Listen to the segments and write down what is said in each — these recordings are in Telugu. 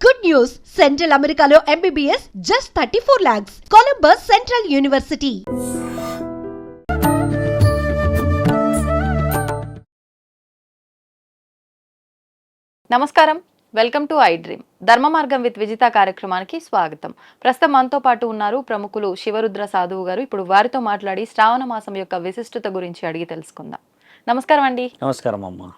Good news! Central Americano MBBS just 34 lakhs. Columbus Central University. నమస్కారం, వెల్కమ్ టు ఐ డ్రీమ్. ధర్మ మార్గం విత్ విజిత కార్యక్రమానికి స్వాగతం. ప్రస్తుతం మనతో పాటు ఉన్నారు ప్రముఖులు శివరుద్ర సాధువు గారు. ఇప్పుడు వారితో మాట్లాడి శ్రావణ మాసం యొక్క విశిష్టత గురించి అడిగి తెలుసుకుందాం. నమస్కారం అండి. నమస్కారం అమ్మ.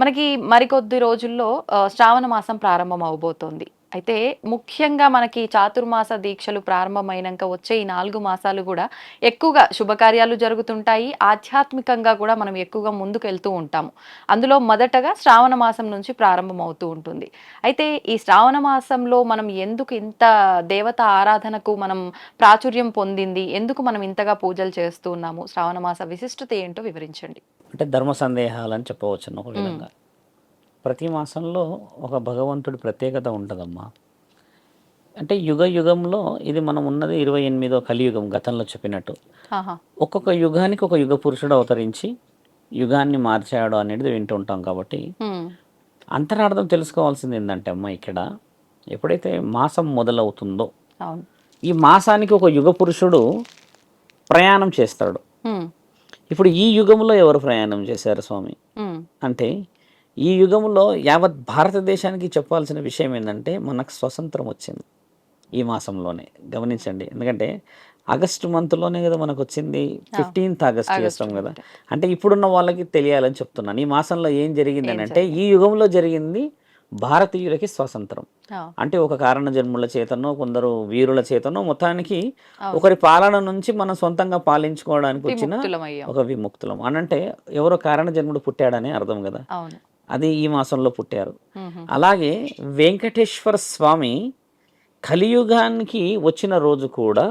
మనకి మరికొద్ది రోజుల్లో శ్రావణ మాసం ప్రారంభం అవబోతోంది. అయితే ముఖ్యంగా మనకి చాతుర్మాస దీక్షలు ప్రారంభమైనాక వచ్చే ఈ 4 మాసాలు కూడా ఎక్కువగా శుభకార్యాలు జరుగుతుంటాయి. ఆధ్యాత్మికంగా కూడా మనం ఎక్కువగా ముందుకు వెళ్తూ ఉంటాము. అందులో మొదటగా శ్రావణ మాసం నుంచి ప్రారంభం అవుతూ ఉంటుంది. అయితే ఈ శ్రావణ మాసంలో మనం ఎందుకు ఇంత దేవత ఆరాధనకు మనం ప్రాచుర్యం పొందింది, ఎందుకు మనం ఇంతగా పూజలు చేస్తూ ఉన్నాము, శ్రావణ మాస విశిష్టత ఏంటో వివరించండి. అంటే ధర్మ సందేహాలని చెప్పవచ్చు ఒక విధంగా. ప్రతి మాసంలో ఒక భగవంతుడి ప్రత్యేకత ఉంటుందమ్మా. అంటే యుగ యుగంలో ఇది మనం ఉన్నది 28వ కలియుగం, గతంలో చెప్పినట్టు. ఒక్కొక్క యుగానికి ఒక యుగ పురుషుడు అవతరించి యుగాన్ని మార్చాడు అనేది వింటూ ఉంటాం. కాబట్టి అంతరార్థం తెలుసుకోవాల్సింది ఏంటంటే అమ్మ, ఇక్కడ ఎప్పుడైతే మాసం మొదలవుతుందో ఈ మాసానికి ఒక యుగ పురుషుడు ప్రయాణం చేస్తాడు. ఇప్పుడు ఈ యుగంలో ఎవరు ప్రయాణం చేశారు స్వామి అంటే, ఈ యుగంలో యావత్ భారతదేశానికి చెప్పాల్సిన విషయం ఏంటంటే, మనకు స్వతంత్రం వచ్చింది ఈ మాసంలోనే. గమనించండి, ఎందుకంటే ఆగస్టు మంత్లోనే కదా మనకు వచ్చింది. 15th ఆగస్ట్ చేస్తాం కదా. అంటే ఇప్పుడున్న వాళ్ళకి తెలియాలని చెప్తున్నాను. ఈ మాసంలో ఏం జరిగింది అని అంటే, ఈ యుగంలో జరిగింది భారతీయులకి స్వాతంత్రం. అంటే ఒక కారణ జన్ముల చేతనో, కొందరు వీరుల చేతనో, మొత్తానికి ఒకరి పాలన నుంచి మనం సొంతంగా పాలించుకోవడానికి వచ్చిన ఒక విముక్తులం అని. అంటే ఎవరో కారణ జన్ముడు పుట్టాడని అర్థం కదా. అది ఈ మాసంలో పుట్టారు. అలాగే వెంకటేశ్వర స్వామి కలియుగానికి వచ్చిన రోజు కూడా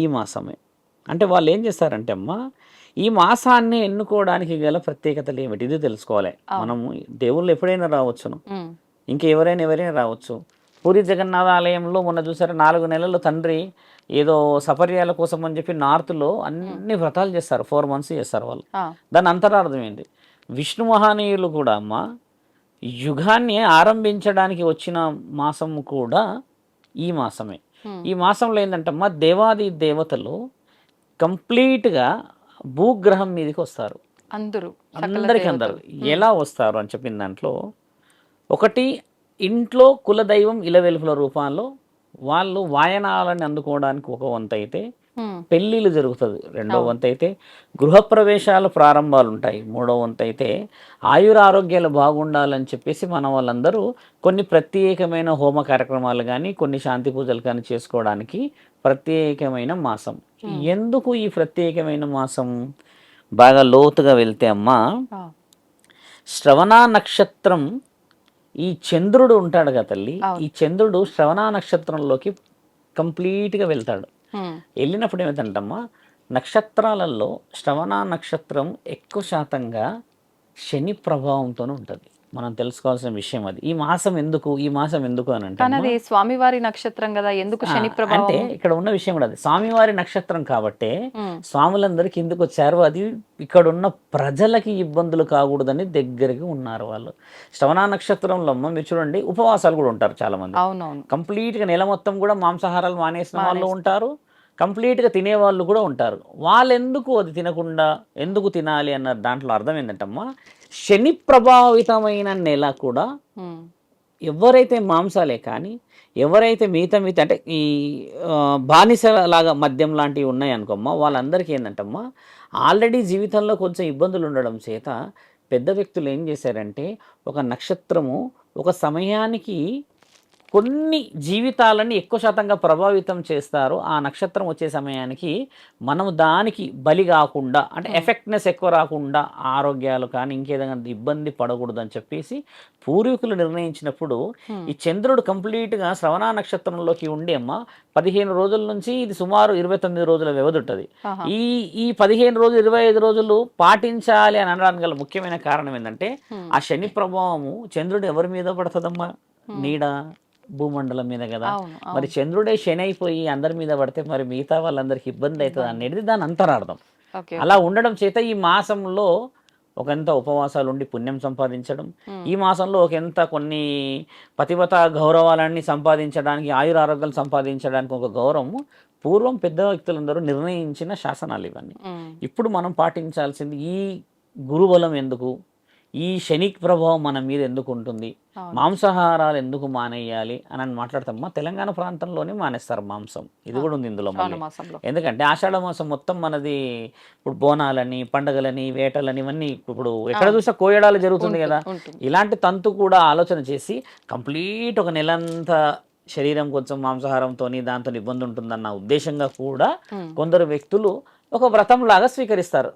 ఈ మాసమే. అంటే వాళ్ళు ఏం చేస్తారంటే అమ్మ, ఈ మాసాన్ని ఎన్నుకోవడానికి గల ప్రత్యేకతలు ఏమిటి ఇది తెలుసుకోవాలి. మనము దేవుళ్ళు ఎప్పుడైనా రావచ్చును, ఎవరైనా రావచ్చు. పూరి జగన్నాథ ఆలయంలో మొన్న చూసారు, 4 నెలలు తండ్రి ఏదో సపర్యాల కోసం అని చెప్పి నార్త్లో అన్ని వ్రతాలు చేస్తారు. 4 months చేస్తారు వాళ్ళు. దాని అంతరార్థం ఏంటి? విష్ణు మహానీయులు కూడా అమ్మ యుగాన్ని ఆరంభించడానికి వచ్చిన మాసం కూడా ఈ మాసమే. ఈ మాసంలో ఏంటంటమ్మా, దేవాది దేవతలు కంప్లీట్గా భూగ్రహం మీదకి వస్తారు. అందరూ ఎలా వస్తారు అని చెప్పిన దాంట్లో ఒకటి, ఇంట్లో కులదైవం ఇలవెలుపుల రూపంలో వాళ్ళు వాయనాలని అందుకోవడానికి ఒక వంతు అయితే, పెళ్ళిళ్ళు జరుగుతుంది 2వ వంతు అయితే, గృహప్రవేశాలు ప్రారంభాలు ఉంటాయి 3వ వంతు అయితే, ఆయురారోగ్యాలు బాగుండాలని చెప్పేసి మన వాళ్ళందరూ కొన్ని ప్రత్యేకమైన హోమ కార్యక్రమాలు కానీ, కొన్ని శాంతి పూజలు కానీ చేసుకోవడానికి ప్రత్యేకమైన మాసం. ఎందుకు ఈ ప్రత్యేకమైన మాసం? బాగా లోతుగా వెళ్తే అమ్మా, శ్రవణ నక్షత్రం, ఈ చంద్రుడు ఉంటాడు కదా తల్లి, ఈ చంద్రుడు శ్రవణ నక్షత్రంలోకి కంప్లీట్గా వెళ్తాడు. వెళ్ళినప్పుడు ఏమిటంటమ్మా, నక్షత్రాలలో శ్రవణ నక్షత్రం ఎక్కువ శాతంగా శని ప్రభావంతో ఉంటుంది. మనం తెలుసుకోవాల్సిన విషయం అది. ఈ మాసం ఎందుకు అని అంటే, స్వామివారి నక్షత్రం కదా, ఎందుకు శని ప్రభావం అంటే ఇక్కడ ఉన్న విషయం కూడా అది. స్వామివారి నక్షత్రం కాబట్టి స్వాములందరూ కిందకు వచ్చారు. అది ఇక్కడ ఉన్న ప్రజలకి ఇబ్బందులు కాకూడదని దగ్గరికి ఉన్నారు వాళ్ళు. శ్రవణ నక్షత్రంలో మీరు చూడండి, ఉపవాసాలు కూడా ఉంటారు చాలా మంది. కంప్లీట్ గా నెల మొత్తం కూడా మాంసాహారాలు మానేసిన వాళ్ళు ఉంటారు, కంప్లీట్ గా తినేవాళ్ళు కూడా ఉంటారు. వాళ్ళు ఎందుకు అది తినకుండా ఎందుకు తినాలి అన్న దాంట్లో అర్థం ఏంటంటమ్మా, శని ప్రభావితమైన నెల కూడా ఎవరైతే మాంసాలే కానీ, ఎవరైతే మిగతా అంటే ఈ బానిస లాగా మద్యం లాంటివి ఉన్నాయి అనుకోమ్మా, వాళ్ళందరికీ ఏంటంటమ్మా, ఆల్రెడీ జీవితంలో కొంచెం ఇబ్బందులు ఉండడం చేత పెద్ద వ్యక్తులు ఏం చేశారంటే, ఒక నక్షత్రము ఒక సమయానికి కొన్ని జీవితాలని ఎక్కువ శాతంగా ప్రభావితం చేస్తారు. ఆ నక్షత్రం వచ్చే సమయానికి మనం దానికి బలి కాకుండా, అంటే ఎఫెక్ట్నెస్ ఎక్కువ రాకుండా, ఆరోగ్యాలు కానీ ఇంకేదైనా ఇబ్బంది పడకూడదు అని చెప్పేసి పూర్వీకులు నిర్ణయించినప్పుడు ఈ చంద్రుడు కంప్లీట్గా శ్రవణ నక్షత్రంలోకి ఉండి అమ్మ 15 రోజుల నుంచి ఇది సుమారు 29 రోజుల వ్యవధి ఉంటుంది. ఈ 15 రోజులు 25 రోజులు పాటించాలి అని అనడానికి గల ముఖ్యమైన కారణం ఏంటంటే, ఆ శని ప్రభావము చంద్రుడు ఎవరి మీద పడుతుందమ్మా, నీడ భూమండలం మీద కదా. మరి చంద్రుడే శని అయిపోయి అందరి మీద పడితే మరి మిగతా వాళ్ళందరికీ ఇబ్బంది అవుతుంది అనేది దాని అంతరార్థం. అలా ఉండడం చేత ఈ మాసంలో ఒకంత ఉపవాసాలు ఉండి పుణ్యం సంపాదించడం, ఈ మాసంలో ఒకంత కొన్ని పతివ్రత గౌరవాలన్నీ సంపాదించడానికి, ఆయురారోగ్యాలు సంపాదించడానికి ఒక గౌరవం పూర్వం పెద్ద వ్యక్తులందరూ నిర్ణయించిన శాసనాలు ఇవన్నీ. ఇప్పుడు మనం పాటించాల్సింది ఈ గురుబలం ఎందుకు, ఈ శని ప్రభావం మన మీద ఎందుకు ఉంటుంది, మాంసాహారాలు ఎందుకు మానేయాలి అని మాట్లాడతామా. తెలంగాణ ప్రాంతంలోనే మానేస్తారు మాంసం, ఇది కూడా ఉంది ఇందులో మళ్ళీ. ఎందుకంటే ఆషాఢ మాసం మొత్తం మనది ఇప్పుడు బోనాలని, పండగలని, వేటలని ఇవన్నీ ఇప్పుడు ఎక్కడ చూసినా కోయడాలు జరుగుతుంది కదా. ఇలాంటి తంతు కూడా ఆలోచన చేసి కంప్లీట్ ఒక నెలంతా శరీరం కొంచెం మాంసాహారంతో దాంతో ఇబ్బంది ఉంటుందన్న ఉద్దేశంగా కూడా కొందరు వ్యక్తులు ఒక వ్రతం లాగా స్వీకరిస్తారు,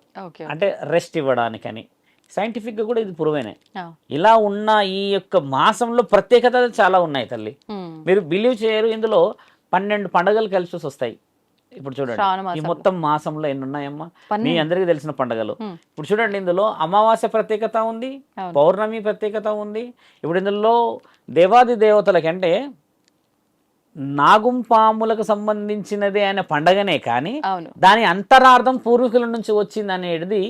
అంటే రెస్ట్ ఇవ్వడానికని. సైంటిఫిక్గా కూడా ఇది ప్రూవేనే. ఇలా ఉన్న ఈ యొక్క మాసంలో ప్రత్యేకత చాలా ఉన్నాయి తల్లి, మీరు బిలీవ్ చేయరు. ఇందులో 12 పండుగలు కలిసి వస్తాయి. ఇప్పుడు చూడండి ఈ మొత్తం మాసంలో ఎన్ని ఉన్నాయమ్మా, మీ అందరికీ తెలిసిన పండుగలు. ఇప్పుడు చూడండి ఇందులో అమావాస్య ప్రత్యేకత ఉంది, పౌర్ణమి ప్రత్యేకత ఉంది. ఇప్పుడు ఇందులో దేవాది దేవతలకి అంటే నాగుంపాములకు సంబంధించినదే అనే పండగనే కానీ దాని అంతరార్థం పూర్వీకుల నుంచి వచ్చింది అనేది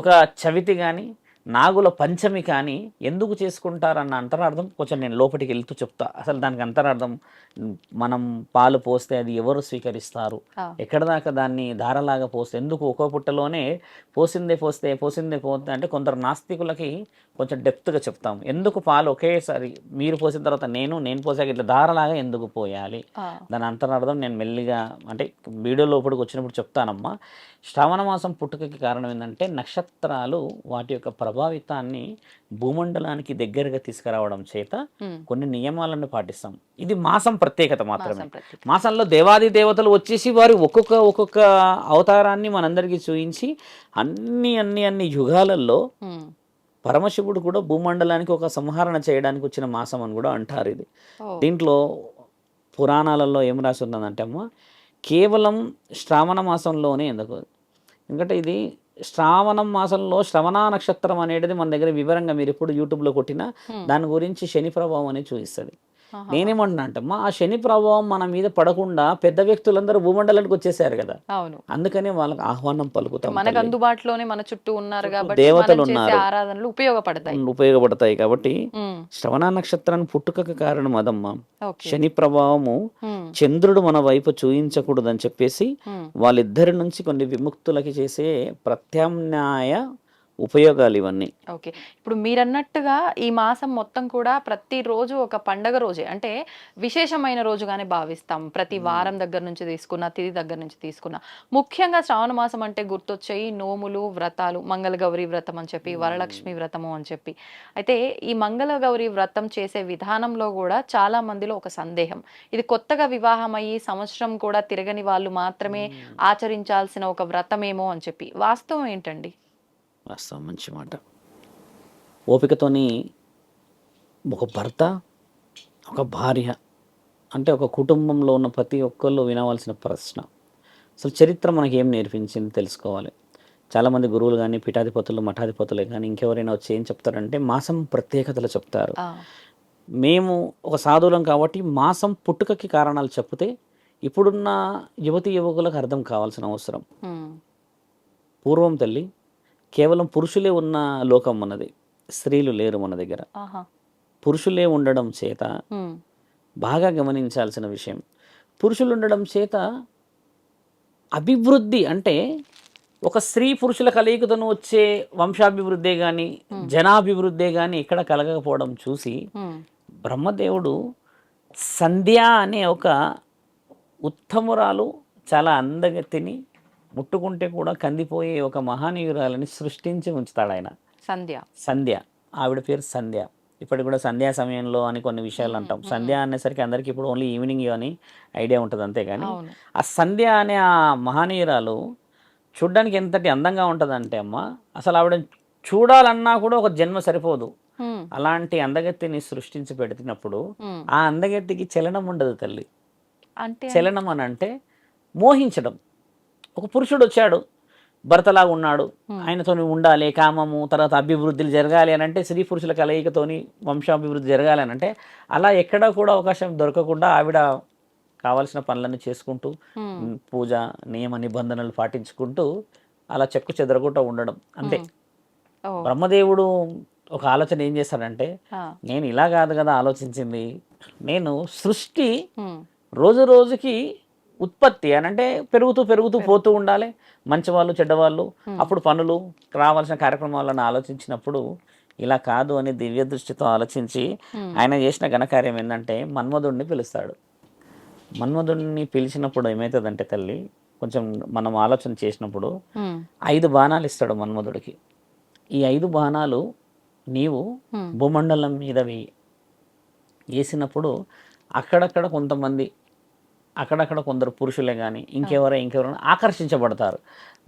ఒక చవితి కానీ నాగుల పంచమి కానీ ఎందుకు చేసుకుంటారన్న అంతరార్థం కొంచెం నేను లోపలికి వెళ్తూ చెప్తా. అసలు దానికి అంతరార్థం, మనం పాలు పోస్తే అది ఎవరు స్వీకరిస్తారు, ఎక్కడ దాకా దాన్ని ధారలాగా పోస్తే ఎందుకు ఒక్కో పుట్టలోనే పోసిందే పోతే అంటే కొందరు నాస్తికులకి కొంచెం డెప్త్గా చెప్తాం. ఎందుకు పాలు ఒకేసారి మీరు పోసిన తర్వాత నేను పోసాక ఇట్లా ధారలాగా ఎందుకు పోయాలి, దాని అంతరార్థం నేను మెల్లిగా అంటే వీడియో లోపలికి వచ్చినప్పుడు చెప్తానమ్మా. శ్రావణ మాసం పుట్టుకకి కారణం ఏంటంటే నక్షత్రాలు వాటి యొక్క ప్రభావితాన్ని భూమండలానికి దగ్గరగా తీసుకురావడం చేత కొన్ని నియమాలను పాటిస్తాం. ఇది మాసం ప్రత్యేకత మాత్రమే. మాసంలో దేవాది దేవతలు వచ్చేసి వారి ఒక్కొక్క అవతారాన్ని మనందరికీ చూపించి అన్ని యుగాలలో పరమశివుడు కూడా భూమండలానికి ఒక సంహరణ చేయడానికి వచ్చిన మాసం అని కూడా అంటారు. ఇది దీంట్లో పురాణాలలో ఏం రాసి ఉందంటే అమ్మ, కేవలం శ్రావణ మాసంలోనే ఎందుకంటే ఇది శ్రావణ మాసంలో శ్రవణ నక్షత్రం అనేది మన దగ్గర వివరంగా మీరు ఎప్పుడు యూట్యూబ్లో కొట్టినా దాని గురించి శని ప్రభావం అనేది చూపిస్తుంది. నేనేమంటున్నా అంటమ్మా, ఆ శని ప్రభావం మన మీద పడకుండా పెద్ద వ్యక్తులందరూ భూమండలానికి వచ్చేసారు కదా, అందుకనే వాళ్ళకి ఆహ్వానం పలుకుతాం. మనకు అందుబాటులోనే మన చుట్టూ ఉన్నారు కాబట్టి దేవతలు ఉన్నారు, ఆరాధనలు ఉపయోగపడతాయి కాబట్టి శ్రవణ నక్షత్రాన్ని పుట్టుకకు కారణం అదమ్మా. శని ప్రభావము చంద్రుడు మన వైపు చూయించకూడదని చెప్పేసి వాళ్ళిద్దరి నుంచి కొన్ని విముక్తులకి చేసే ప్రత్యామ్నాయ ఉపయోగాలు ఇవన్నీ. ఓకే, ఇప్పుడు మీరన్నట్టుగా ఈ మాసం మొత్తం కూడా ప్రతిరోజు ఒక పండగ రోజే, అంటే విశేషమైన రోజుగానే భావిస్తాం. ప్రతి వారం దగ్గర నుంచి తీసుకున్న, తిథి దగ్గర నుంచి తీసుకున్న, ముఖ్యంగా శ్రావణ మాసం అంటే గుర్తొచ్చాయి నోములు, వ్రతాలు, మంగళగౌరి వ్రతం అని చెప్పి, వరలక్ష్మి వ్రతము అని చెప్పి. అయితే ఈ మంగళగౌరి వ్రతం చేసే విధానంలో కూడా చాలా మందిలో ఒక సందేహం, ఇది కొత్తగా వివాహం అయ్యి సంవత్సరం కూడా తిరగని వాళ్ళు మాత్రమే ఆచరించాల్సిన ఒక వ్రతమేమో అని చెప్పి. వాస్తవం ఏంటండి? వాస్తవం, మంచి మాట. ఓపికతోని ఒక భర్త, ఒక భార్య అంటే ఒక కుటుంబంలో ఉన్న ప్రతి ఒక్కళ్ళు వినవలసిన ప్రశ్న, అసలు చరిత్ర మనకి ఏం నేర్పించింది తెలుసుకోవాలి. చాలామంది గురువులు కానీ, పీఠాధిపతులు, మఠాధిపతులు కానీ ఇంకెవరైనా వచ్చి ఏం చెప్తారంటే మాసం ప్రత్యేకతలు చెప్తారు. మేము ఒక సాధువులం కాబట్టి మాసం పుట్టుకకి కారణాలు చెప్తే ఇప్పుడున్న యువతి యువకులకు అర్థం కావాల్సిన అవసరం. పూర్వం తల్లి కేవలం పురుషులే ఉన్న లోకం మనది, స్త్రీలు లేరు మన దగ్గర. పురుషులే ఉండడం చేత బాగా గమనించాల్సిన విషయం, పురుషులు ఉండడం చేత అభివృద్ధి అంటే ఒక స్త్రీ పురుషుల కలయికతోను వచ్చే వంశాభివృద్ధే కానీ జనాభివృద్ధే కానీ ఎక్కడ కలగకపోవడం చూసి బ్రహ్మదేవుడు సంధ్య అనే ఒక ఉత్తమురాలు, చాలా అందగతిని, ముట్టుకుంటే కూడా కందిపోయే ఒక మహానీయురాలని సృష్టించి ఉంచుతాడు ఆయన. సంధ్య ఆవిడ పేరు సంధ్య. ఇప్పటికి కూడా సంధ్యా సమయంలో అని కొన్ని విషయాలు అంటాం. సంధ్య అనేసరికి అందరికీ ఇప్పుడు ఓన్లీ ఈవినింగ్ అని ఐడియా ఉంటుంది అంతేగాని ఆ సంధ్య అనే ఆ మహానీయురాలు చూడ్డానికి ఎంతటి అందంగా ఉంటుందంటే అమ్మ, అసలు ఆవిడ చూడాలన్నా కూడా ఒక జన్మ సరిపోదు. అలాంటి అందగత్తిని సృష్టించి పెడుతున్నప్పుడు ఆ అందగత్తికి చలనం ఉండదు తల్లి. చలనం అని అంటే మోహించడం. ఒక పురుషుడు వచ్చాడు, భర్తలాగా ఉన్నాడు, ఆయనతో ఉండాలి, కామము, తర్వాత అభివృద్ధులు జరగాలి అని అంటే, స్త్రీ పురుషుల కలయికతోని వంశాభివృద్ధి జరగాలి అని అంటే అలా ఎక్కడా కూడా అవకాశం దొరకకుండా ఆవిడ కావాల్సిన పనులన్నీ చేసుకుంటూ పూజ నియమ నిబంధనలు పాటించుకుంటూ అలా చెక్కు చెదరకుండా ఉండడం అంతే. ఓ. బ్రహ్మదేవుడు ఒక ఆలోచన ఏం చేస్తాడంటే, ఆ. నేను ఇలా కాదు కదా ఆలోచించింది, నేను సృష్టి ఉమ్. రోజు రోజుకి ఉత్పత్తి అని అంటే పెరుగుతూ పెరుగుతూ పోతూ ఉండాలి, మంచివాళ్ళు చెడ్డవాళ్ళు, అప్పుడు పనులు రావాల్సిన కార్యక్రమాలను ఆలోచించినప్పుడు ఇలా కాదు అని దివ్య దృష్టితో ఆలోచించి ఆయన చేసిన ఘనకార్యం ఏంటంటే మన్మధుడిని పిలుస్తాడు. మన్మధుడిని పిలిచినప్పుడు ఏమవుతుందంటే తల్లి, కొంచెం మనం ఆలోచన చేసినప్పుడు ఉమ్. 5 బాణాలు ఇస్తాడు మన్మధుడికి. ఈ 5 బాణాలు నీవు భూమండలం మీద వేసినప్పుడు అక్కడక్కడ కొంతమంది, అక్కడక్కడ కొందరు పురుషులే కానీ ఇంకెవరైనా ఆకర్షించబడతారు.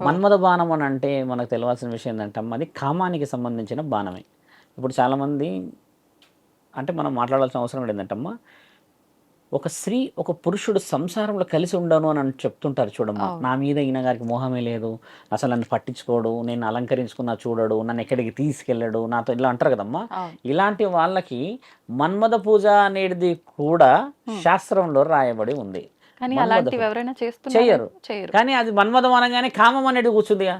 మన్మథ బాణం అని అంటే మనకు తెలియాల్సిన విషయం ఏంటంటే అది కామానికి సంబంధించిన బాణమే. ఇప్పుడు చాలామంది అంటే మనం మాట్లాడాల్సిన అవసరం ఏంటంటమ్మా, ఒక స్త్రీ ఒక పురుషుడు సంసారంలో కలిసి ఉండను అని చెప్తుంటారు చూడమ్మా, నా మీద ఈయన గారికి మోహమే లేదు, అసలు నన్ను పట్టించుకోడు, నేను అలంకరించుకున్నా చూడడు, నన్ను ఎక్కడికి తీసుకెళ్ళడు, నాతో ఇలా అంటారు కదమ్మా. ఇలాంటి వాళ్ళకి మన్మథ పూజ అనేది కూడా శాస్త్రంలో రాయబడి ఉంది. చెయ్యరు, కానీ అది మన్మథం అనగానే కామం అనేది కూర్చుందిగా.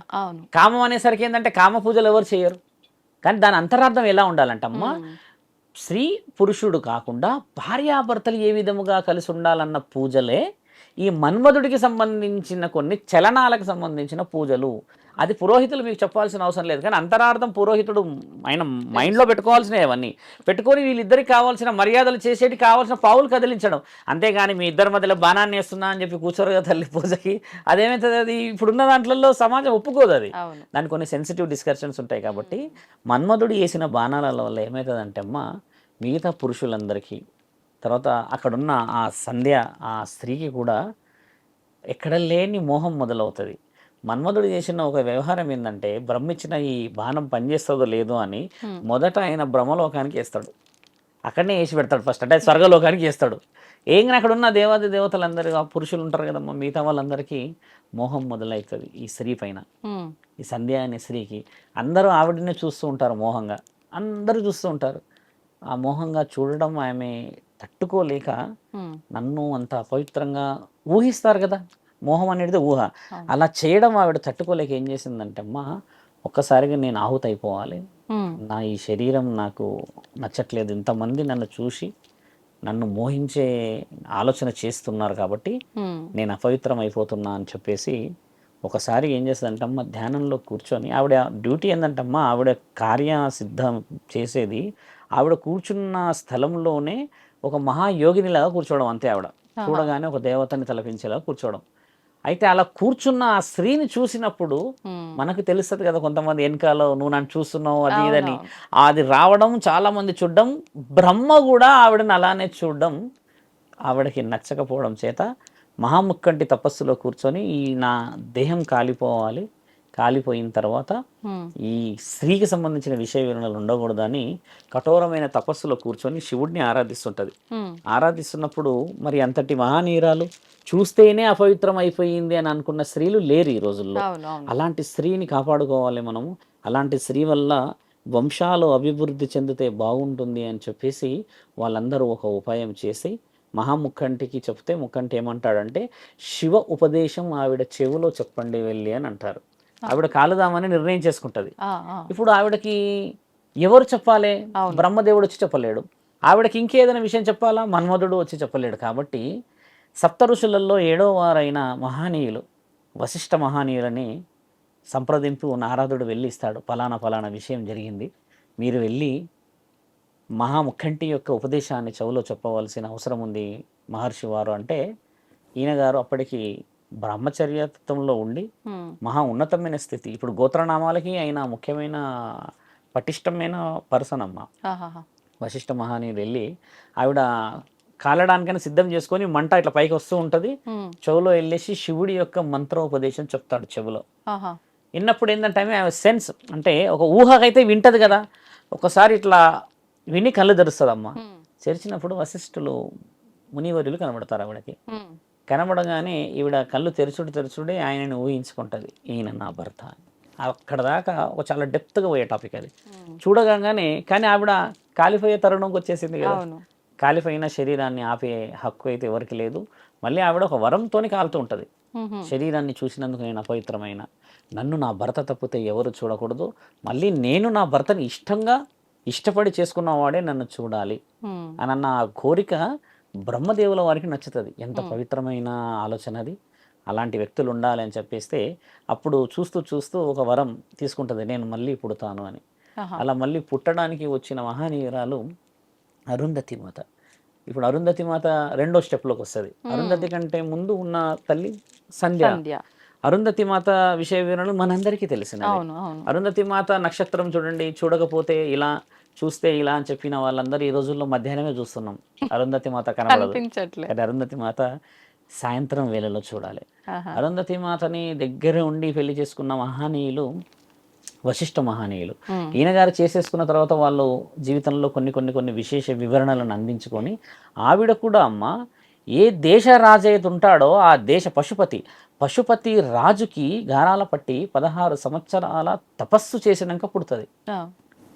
కామం అనేసరికి ఏంటంటే కామ పూజలు ఎవరు చేయరు. కానీ దాని అంతరార్థం ఎలా ఉండాలంటమ్మా, స్త్రీ పురుషుడు కాకుండా భార్యాభర్తలు ఏ విధముగా కలిసి ఉండాలన్న పూజలే ఈ మన్మధుడికి సంబంధించిన కొన్ని చలనాలకు సంబంధించిన పూజలు. అది పురోహితులు మీకు చెప్పాల్సిన అవసరం లేదు, కానీ అంతరార్థం పురోహితుడు ఆయన మైండ్లో పెట్టుకోవాల్సినవి అవన్నీ పెట్టుకొని వీళ్ళిద్దరికి కావాల్సిన మర్యాదలు చేసేటి కావాల్సిన పావులు కదిలించడం. అంతేగాని మీ ఇద్దరి మధ్యలో బాణాన్ని వేస్తున్నా అని చెప్పి కూర్చోరు కదా తల్లి పూజకి. అదేమవుతుంది, అది ఇప్పుడున్న దాంట్లో సమాజం ఒప్పుకోదు. అది దానికి కొన్ని సెన్సిటివ్ డిస్కషన్స్ ఉంటాయి. కాబట్టి మన్మధుడు వేసిన బాణాల వల్ల ఏమవుతుందంటే అమ్మ, మిగతా పురుషులందరికీ తర్వాత అక్కడున్న ఆ సంధ్య ఆ స్త్రీకి కూడా ఎక్కడ లేని మోహం మొదలవుతుంది. మన్మధుడు చేసిన ఒక వ్యవహారం ఏంటంటే, బ్రహ్మిచ్చిన ఈ బాణం పనిచేస్తుందో లేదో అని మొదట ఆయన బ్రహ్మలోకానికి వేస్తాడు, అక్కడనే వేసి పెడతాడు ఫస్ట్, అంటే స్వర్గలోకానికి వేస్తాడు. ఏంగా అక్కడ ఉన్న దేవాది దేవతలందరూ ఆ పురుషులు ఉంటారు కదమ్మా, మిగతా వాళ్ళందరికీ మోహం మొదలవుతుంది ఈ స్త్రీ పైన. ఈ సంధ్య అనే స్త్రీకి అందరూ ఆవిడనే చూస్తూ ఉంటారు మోహంగా, అందరూ చూస్తూ ఉంటారు. ఆ మోహంగా చూడడం ఆమె తట్టుకోలేక నన్ను అంత అపవిత్రంగా ఊహిస్తారు కదా, మోహం అనేది ఊహ, అలా చేయడం ఆవిడ తట్టుకోలేక ఏం చేసిందంటే అమ్మా, ఒక్కసారిగా నేను ఆహుతి అయిపోవాలి, నా ఈ శరీరం నాకు నచ్చట్లేదు, ఇంతమంది నన్ను చూసి నన్ను మోహించే ఆలోచన చేస్తున్నారు కాబట్టి నేను అపవిత్రం అయిపోతున్నా అని చెప్పేసి ఒకసారి ఏం చేస్తుందంటమ్మా, ధ్యానంలో కూర్చొని ఆవిడ డ్యూటీ ఏంటంటమ్మా, ఆవిడ కార్యసిద్ధం చేసేది ఆవిడ కూర్చున్న స్థలంలోనే ఒక మహాయోగినిలాగా కూర్చోవడం అంతే. ఆవిడ చూడగానే ఒక దేవతని తలపించేలా కూర్చోవడం. అయితే అలా కూర్చున్న ఆ స్త్రీని చూసినప్పుడు మనకు తెలుస్తుంది కదా, కొంతమంది వెనకాల నువ్వు నన్ను చూస్తున్నావు అది ఇదని, అది రావడం, చాలా మంది చూడడం, బ్రహ్మ కూడా ఆవిడని అలానే చూడడం ఆవిడకి నచ్చకపోవడం చేత మహాముక్కంటి తపస్సులో కూర్చొని ఈ నా దేహం కాలిపోవాలి, కాలిపోయిన తర్వాత ఈ స్త్రీకి సంబంధించిన విషయ వివరణలు ఉండకూడదని కఠోరమైన తపస్సులో కూర్చొని శివుడిని ఆరాధిస్తుంటది. ఆరాధిస్తున్నప్పుడు మరి అంతటి మహానీరాలు చూస్తేనే అపవిత్రం అయిపోయింది అని అనుకున్న స్త్రీలు లేరు ఈ రోజుల్లో. అలాంటి స్త్రీని కాపాడుకోవాలి మనము, అలాంటి స్త్రీ వల్ల వంశాలు అభివృద్ధి చెందితే బాగుంటుంది అని చెప్పేసి వాళ్ళందరూ ఒక ఉపాయం చేసి మహాముక్కంటికి చెప్తే ముక్కంటి ఏమంటాడంటే, శివ ఉపదేశం ఆవిడ చెవిలో చెప్పండి వెళ్ళి అని అంటారు. ఆవిడ కాలుదామని నిర్ణయం చేసుకుంటది. ఇప్పుడు ఆవిడకి ఎవరు చెప్పాలి, బ్రహ్మదేవుడు వచ్చి చెప్పలేడు, ఆవిడకి ఇంకేదైనా విషయం చెప్పాలా, మన్మధుడు వచ్చి చెప్పలేడు. కాబట్టి సప్త ఋషులలో 7వ వారైన మహానీయులు వశిష్ఠ మహానీయులని సంప్రదింపు నారదుడు వెళ్ళి ఇస్తాడు, ఫలానా ఫలానా విషయం జరిగింది, మీరు వెళ్ళి మహాముఖంటి యొక్క ఉపదేశాన్ని చెవులో చెప్పవలసిన అవసరం ఉంది మహర్షి వారు. అంటే ఈయన గారు అప్పటికి బ్రహ్మచర్యత్వంలో ఉండి మహా ఉన్నతమైన స్థితి, ఇప్పుడు గోత్రనామాలకి ఆయన ముఖ్యమైన పటిష్టమైన పర్సన్ అమ్మ. వశిష్ఠ మహానీయుడు వెళ్ళి ఆవిడ కాలడానికైనా సిద్ధం చేసుకొని మంట ఇట్లా పైకి వస్తూ ఉంటుంది, చెవులో వెళ్ళేసి శివుడి యొక్క మంత్రోపదేశం చెప్తాడు చెవులో. విన్నప్పుడు ఏంటంటే ఆమె సెన్స్ అంటే ఒక ఊహకైతే వింటది కదా, ఒకసారి ఇట్లా విని కళ్ళు తెరుస్తుంది అమ్మ. తెరిచినప్పుడు వశిష్ఠులు మునివర్యులు కనబడతారు ఆవిడకి. కనబడగానే ఈవిడ కళ్ళు తెరుచుడే ఆయనని ఊహించుకుంటుంది, ఈయన నా భర్త. అక్కడ దాకా ఒక చాలా డెప్త్గా పోయే టాపిక్ అది చూడగానే. కానీ ఆవిడ కాలిపోయే తరుణంకి వచ్చేసింది కదా, కాలిపోయిన శరీరాన్ని ఆపే హక్కు అయితే ఎవరికి లేదు. మళ్ళీ ఆవిడ ఒక వరంతోని కాలుతూ ఉంటుంది, శరీరాన్ని చూసినందుకు నేను అపవిత్రమైన, నన్ను నా భర్త తప్పితే ఎవరు చూడకూడదు, మళ్ళీ నేను నా భర్తని ఇష్టపడి చేసుకున్న వాడే నన్ను చూడాలి అని అన్న ఆ కోరిక బ్రహ్మదేవుల వారికి నచ్చుతుంది. ఎంత పవిత్రమైన ఆలోచన అది. అలాంటి వ్యక్తులు ఉండాలి అని చెప్పేస్తే అప్పుడు చూస్తూ చూస్తూ ఒక వరం తీసుకుంటుంది, నేను మళ్ళీ పుడతాను అని. అలా మళ్ళీ పుట్టడానికి వచ్చిన మహానీయురాలు అరుంధతి మాత. ఇప్పుడు అరుంధతి మాత రెండో స్టెప్లోకి వస్తుంది. అరుంధతి కంటే ముందు ఉన్న తల్లి సంధ్య. అరుంధతి మాత విషయ వివరణలు మనందరికీ తెలిసినవి. అరుంధతి మాత నక్షత్రం చూడండి, చూడకపోతే ఇలా, చూస్తే ఇలా అని చెప్పిన వాళ్ళందరూ ఈ రోజుల్లో మధ్యాహ్నమే చూస్తున్నాం. అరుంధతి మాత కనబడదు. కానీ అరుంధతి మాత సాయంత్రం వేళలో చూడాలి. అరుంధతి మాతని దగ్గర ఉండి పెళ్లి చేసుకున్న మహనీయులు వశిష్ఠ మహనీయులు. ఈయన గారు చేసేసుకున్న తర్వాత వాళ్ళు జీవితంలో కొన్ని విశేష వివరణలను అందించుకొని, ఆవిడ కూడా అమ్మ ఏ దేశ రాజైతే ఉంటాడో ఆ దేశ పశుపతి రాజుకి గారాల పట్టి 16 సంవత్సరాల తపస్సు చేసినాక పుడుతుంది.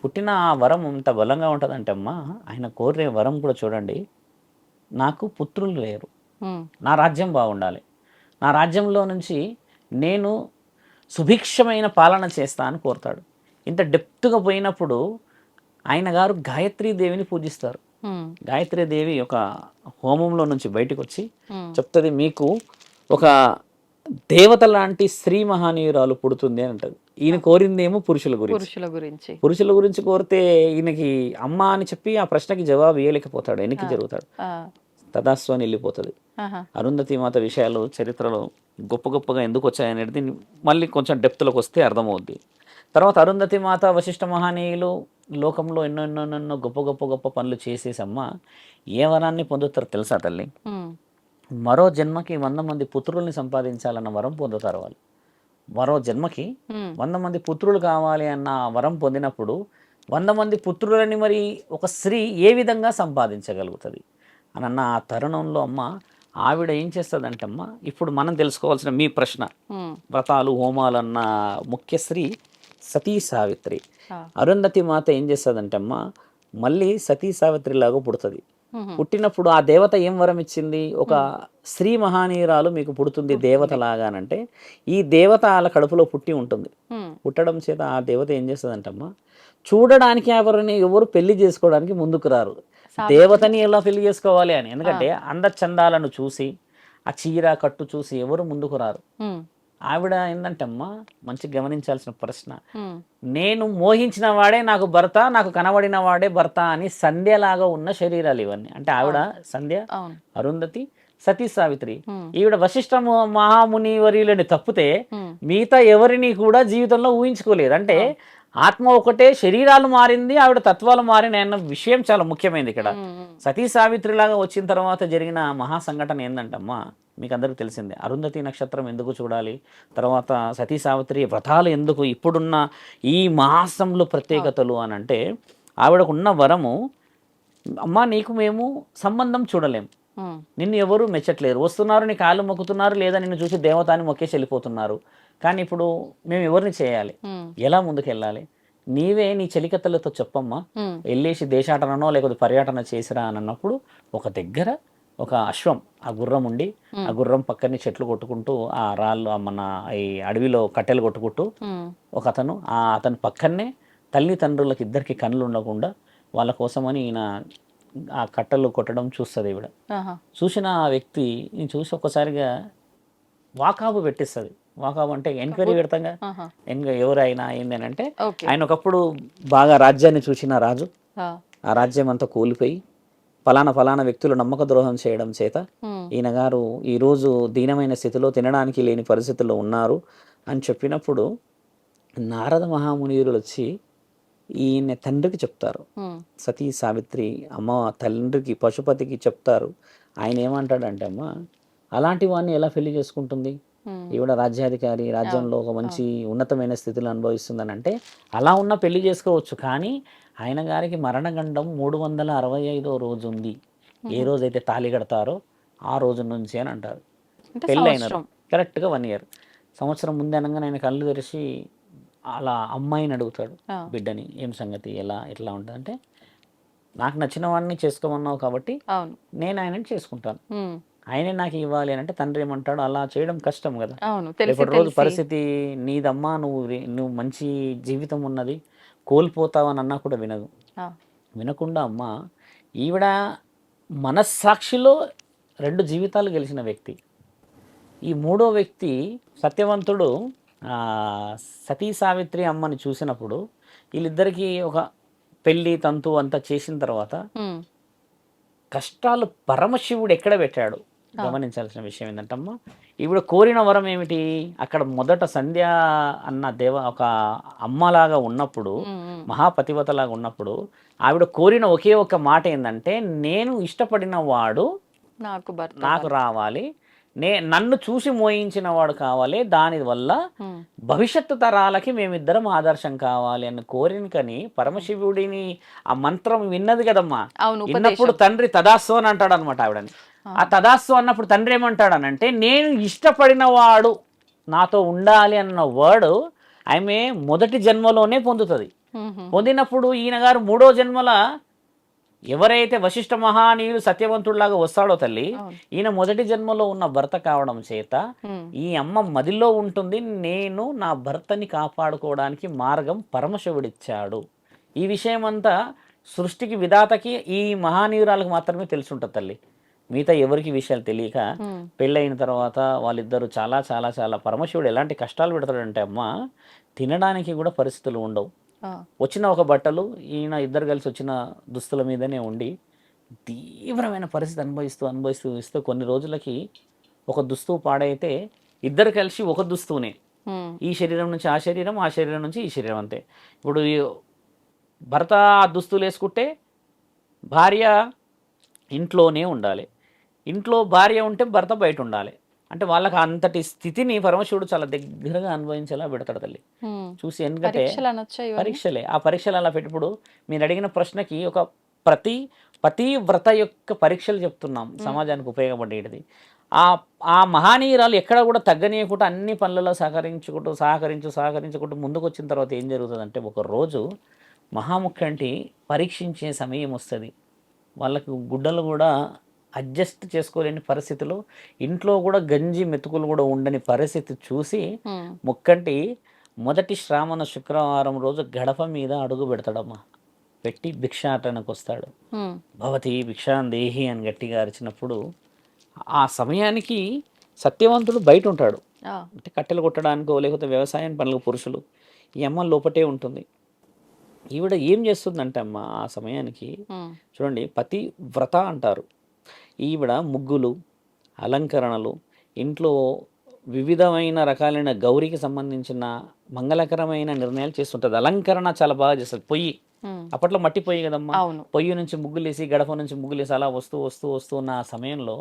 పుట్టిన ఆ వరం ఎంత బలంగా ఉంటుందంటే అమ్మ, ఆయన కోరే వరం కూడా చూడండి, నాకు పుత్రులు లేరు, నా రాజ్యం బాగుండాలి, నా రాజ్యంలో నుంచి నేను సుభిక్షమైన పాలన చేస్తా అని కోరుతాడు. ఇంత డెప్త్గా పోయినప్పుడు ఆయన గారు గాయత్రీదేవిని పూజిస్తారు. గాయత్రీదేవి ఒక హోమంలో నుంచి బయటకు వచ్చి చెప్తుంది, మీకు ఒక దేవత లాంటి స్త్రీ మహానీయురాలు పుడుతుంది అని అంటది. ఈయన కోరిందేమో పురుషుల గురించి కోరితే ఈయనకి అమ్మ అని చెప్పి ఆ ప్రశ్నకి జవాబు ఇవ్వలేకపోతాడు, వెనక్కి జరుగుతాడు, తదాస్తు అని వెళ్ళిపోతుంది. అరుంధతి మాత విషయాలు చరిత్రలో గొప్పగా ఎందుకు వచ్చాయనేది మళ్ళీ కొంచెం డెప్త్లోకి వస్తే అర్థమవుద్ది. తర్వాత అరుంధతి మాత వశిష్ఠ మహానీయులు లోకంలో ఎన్నో గొప్ప పనులు చేసేసమ్మ ఏ వరాన్ని పొందుతారు తెలుసా తల్లి? మరో జన్మకి 100 మంది పుత్రుల్ని సంపాదించాలన్న వరం పొందుతారు వాళ్ళు. మరో జన్మకి 100 మంది పుత్రులు కావాలి అన్న వరం పొందినప్పుడు 100 మంది పుత్రులని మరి ఒక స్త్రీ ఏ విధంగా సంపాదించగలుగుతుంది అని అన్న ఆ తరుణంలో అమ్మ ఆవిడ ఏం చేస్తుందంటే అమ్మ, ఇప్పుడు మనం తెలుసుకోవాల్సిన మీ ప్రశ్న, వ్రతాలు హోమాలు అన్న ముఖ్య స్త్రీ సతీ సావిత్రి. అరుంధతి మాత ఏం చేస్తుందంటే అమ్మ, మళ్ళీ సతీ సావిత్రి లాగా పుడుతుంది. పుట్టినప్పుడు ఆ దేవత ఏం వరం ఇచ్చింది, ఒక స్త్రీ మహానీయురాలు మీకు పుడుతుంది దేవత లాగానంటే, ఈ దేవత వాళ్ళ కడుపులో పుట్టి ఉంటుంది. పుట్టడం చేత ఆ దేవత ఏం చేస్తుందంటమ్మా, చూడడానికి ఎవరు పెళ్లి చేసుకోవడానికి ముందుకు రారు, దేవతని ఎలా పెళ్లి చేసుకోవాలి అని. ఎందుకంటే అందచందాలను చూసి ఆ చీర కట్టు చూసి ఎవరు ముందుకు రారు. ఆవిడ ఏంటంటే అమ్మా, మంచి గమనించాల్సిన ప్రశ్న, నేను మోహించిన వాడే నాకు భర్త, నాకు కనబడిన వాడే భర్త అని సంధ్యలాగా ఉన్న శరీరాలు ఇవన్నీ. అంటే ఆవిడ సంధ్య, అరుంధతి, సతీ సావిత్రి. ఈవిడ వశిష్ఠ మహాముని వర్యులని తప్పితే మిగతా ఎవరిని కూడా జీవితంలో ఊహించుకోలేదు. అంటే ఆత్మ ఒకటే, శరీరాలు మారింది, ఆవిడ తత్వాలు మారిన అన్న విషయం చాలా ముఖ్యమైనది ఇక్కడ. సతీ సావిత్రిలాగా వచ్చిన తర్వాత జరిగిన మహా సంఘటన ఏంటంటమ్మా, మీకు అందరికీ తెలిసిందే. అరుంధతి నక్షత్రం ఎందుకు చూడాలి, తర్వాత సతీ సావిత్రి వ్రతాలు ఎందుకు, ఇప్పుడున్న ఈ మాసంలో ప్రత్యేకతలు అని అంటే, ఆవిడకున్న వరము, అమ్మా నీకు మేము సంబంధం చూడలేం, నిన్ను ఎవరు మెచ్చట్లేరు, వస్తున్నారు నీ కాళ్ళు మొక్కుతున్నారు, లేదా నిన్ను చూసి దేవతాన్ని మొక్కేసి వెళ్ళిపోతున్నారు, కానీ ఇప్పుడు మేము ఎవరిని చేయాలి, ఎలా ముందుకెళ్ళాలి, నీవే నీ చెలికత్తలతో చెప్పమ్మా, వెళ్ళేసి దేశాటనో లేకపోతే పర్యటన చేసిరా అని అన్నప్పుడు ఒక దగ్గర ఒక అశ్వం, ఆ గుర్రం ఉండి ఆ గుర్రం పక్కనే చెట్లు కొట్టుకుంటూ ఆ రాళ్ళు మన ఈ అడవిలో కట్టెలు కొట్టుకుంటూ ఒక అతను పక్కనే తల్లిదండ్రులకు ఇద్దరికి కళ్ళు ఉండకుండా వాళ్ళ కోసమని ఈయన ఆ కట్టెలు కొట్టడం చూస్తుంది. ఈవిడ చూసిన ఆ వ్యక్తి చూసి ఒక్కసారిగా వాకాబు పెట్టిస్తుంది. వాకాబు అంటే ఎంక్వైరీ పెడతాగా, ఎవరైనా ఏంది అని అంటే, ఆయన ఒకప్పుడు బాగా రాజ్యాన్ని చూసిన రాజు, ఆ రాజ్యం అంతా కూలిపోయి ఫలానా వ్యక్తులు నమ్మక ద్రోహం చేయడం చేత ఈయన గారు ఈరోజు దీనమైన స్థితిలో తినడానికి లేని పరిస్థితుల్లో ఉన్నారు అని చెప్పినప్పుడు నారద మహామునియులు వచ్చి ఈయన తండ్రికి చెప్తారు. సతీ సావిత్రి అమ్మ తండ్రికి పశుపతికి చెప్తారు. ఆయన ఏమంటాడంటే, అమ్మ అలాంటి వాడిని ఎలా పెళ్లి చేసుకుంటుంది, ఈవిడ రాజ్యాధికారి, రాజ్యంలో ఒక మంచి ఉన్నతమైన స్థితిలో అనుభవిస్తుందని అంటే అలా ఉన్న పెళ్లి చేసుకోవచ్చు, కానీ ఆయన గారికి మరణగండం 365వ రోజు ఉంది, ఏ రోజైతే తాళి కడతారో ఆ రోజు నుంచి అని అంటారు. పెళ్ళి అయినారు కరెక్ట్గా 1 year. సంవత్సరం ముందే అనగానే ఆయన కళ్ళు తెరిచి అలా అమ్మాయిని అడుగుతాడు, బిడ్డని, ఏం సంగతి, ఎట్లా ఉంటుంది అంటే, నాకు నచ్చిన వాడిని చేసుకోమన్నావు కాబట్టి నేను ఆయనని చేసుకుంటాను, ఆయనే నాకు ఇవ్వాలి అని అంటే తండ్రి ఏమంటాడు, అలా చేయడం కష్టం కదా. అవును. తెలిసి రేపటి రోజు తెలిసి. పరిస్థితి నీదమ్మా, నువ్వు మంచి జీవితం ఉన్నది, కోల్పోతావని అన్నా కూడా వినదు. ఆ! వినకుండా అమ్మ ఈవిడ మనస్సాక్షిలో 2 జీవితాలు గెలిచిన వ్యక్తి. ఈ మూడో వ్యక్తి సత్యవంతుడు సతీ సావిత్రి అమ్మని చూసినప్పుడు వీళ్ళిద్దరికీ ఒక పెళ్ళి తంతు అంతా చేసిన తర్వాత హ్మ్. కష్టాలు పరమశివుడు ఎక్కడ పెట్టాడు ఆ! గమనించాల్సిన విషయం ఏంటంటమ్మా, ఈవిడ కోరిన వరం ఏమిటి, అక్కడ మొదట సంధ్య అన్న ఒక అమ్మలాగా ఉన్నప్పుడు, హ్మ్. హ్మ్. మహాపతివతలాగా ఉన్నప్పుడు ఆవిడ కోరిన ఒకే ఒక మాట ఏంటంటే, నేను ఇష్టపడిన వాడు నాకు భర్త నాకు కావాలి. రావాలి, నన్ను చూసి మోయించిన వాడు కావాలి, దానివల్ల హ్మ్. భవిష్యత్తు తరాలకి మేమిద్దరం ఆదర్శం కావాలి అన్న కోరికని హ్మ్. పరమశివుడిని ఆ మంత్రం విన్నది కదమ్మా. అవును. విన్నప్పుడు ఉపదేశం. తండ్రి తదాస్తు అని అంటాడు అనమాట ఆవిడని. ఆ! ఆ తదాస్తు అన్నప్పుడు తండ్రి ఏమంటాడనంటే, నేను ఇష్టపడిన వాడు నాతో ఉండాలి అన్న వర్డ్ ఆమె మొదటి జన్మలోనే పొందుతుంది. హుహు. పొందినప్పుడు ఈయన గారు మూడో జన్మల ఎవరైతే వశిష్ఠ మహానీయుడు సత్యవంతుడిలాగా వస్తాడో తల్లి, అవును. ఈయన మొదటి జన్మలో ఉన్న భర్త కావడం చేత హ్మ్. ఈ అమ్మ మదిలో ఉంటుంది, నేను నా భర్తని కాపాడుకోవడానికి మార్గం పరమశివుడిచ్చాడు. ఈ విషయం అంతా సృష్టికి విధాతకి ఈ మహానీయురాలకు మాత్రమే తెలుసుంటుంది తల్లి. మిగతా ఎవరికి విషయాలు తెలియక హ్మ్. పెళ్ళైన తర్వాత వాళ్ళిద్దరూ చాలా చాలా చాలా పరమశివుడు ఎలాంటి కష్టాలు పెడతాడంటే అమ్మ, తినడానికి కూడా పరిస్థితులు ఉండవు. ఆ! వచ్చిన ఒక బట్టలు ఈయన ఇద్దరు కలిసి వచ్చిన దుస్తుల మీదనే ఉండి తీవ్రమైన పరిస్థితి అనుభవిస్తూ అనుభవిస్తూ ఇస్తూ కొన్ని రోజులకి ఒక దుస్తువు పాడైతే ఇద్దరు కలిసి ఒక దుస్తువునే, హ్మ్. ఈ శరీరం నుంచి ఆ శరీరం, ఆ శరీరం నుంచి ఈ శరీరం అంతే. ఇప్పుడు ఈ భర్త ఆ దుస్తులు వేసుకుంటే భార్య ఇంట్లోనే ఉండాలి, ఇంట్లో భార్య ఉంటే భర్త బయట ఉండాలి. అంటే వాళ్ళకి అంతటి స్థితిని పరమశివుడు చాలా దగ్గరగా అనుభవించేలా పెడతాడు తల్లి. హ్మ్. చూసి ఎందుకంటే పరీక్షలు అనొచ్చా ఇవన్నీ? పరీక్షలే. ఆ పరీక్షలు అలా పెట్టినప్పుడు మీరు అడిగిన ప్రశ్నకి ఒక ప్రతి పతివ్రత యొక్క పరీక్షలు చెప్తున్నాం హ్మ్. సమాజానికి ఉపయోగపడేది. ఆ ఆ మహనీయురాలు ఎక్కడ కూడా తగ్గనీయకుండా అన్ని పనులలో సహకరించుకుంటూ ముందుకొచ్చిన తర్వాత ఏం జరుగుతుందంటే, ఒకరోజు మహాముఖంటి పరీక్షించే సమయం వస్తది. వాళ్ళకు గుడ్డలు కూడా అడ్జస్ట్ చేసుకోలేని పరిస్థితిలో, ఇంట్లో కూడా గంజి మెతుకులు కూడా ఉండని పరిస్థితి చూసి హ్మ్. ముక్కంటి మొదటి శ్రావణ శుక్రవారం రోజు గడప మీద అడుగు పెడతాడమ్మా. పెట్టి భిక్షాటనకు వస్తాడు. హ్మ్. భవతి భిక్షాం దేహి అని గట్టిగా అరిచినప్పుడు ఆ సమయానికి సత్యవంతుడు బయట ఉంటాడు. ఆ! అంటే కట్టెలు కొట్టడానికో లేకపోతే వ్యవసాయం పనులకు పురుషులు, ఈ అమ్మ లోపటే ఉంటుంది. ఈవిడ ఏం చేస్తుందంటే అమ్మ ఆ సమయానికి హ్మ్. చూడండి, పతివ్రత అంటారు. ఈవిడ ముగ్గులు, అలంకరణలు, ఇంట్లో వివిధమైన రకాలైన గౌరికి సంబంధించిన మంగళకరమైన నిర్ణయాలు చేస్తుంటుంది. అలంకరణ చాలా బాగా చేస్తుంది. పొయ్యి హ్మ్. అప్పట్లో మట్టి పొయ్యి కదమ్మా. అవును. పొయ్యి నుంచి ముగ్గులేసి, గడప నుంచి ముగ్గులేసి అలా వస్తూ వస్తూ వస్తూ ఉన్న ఆ సమయంలో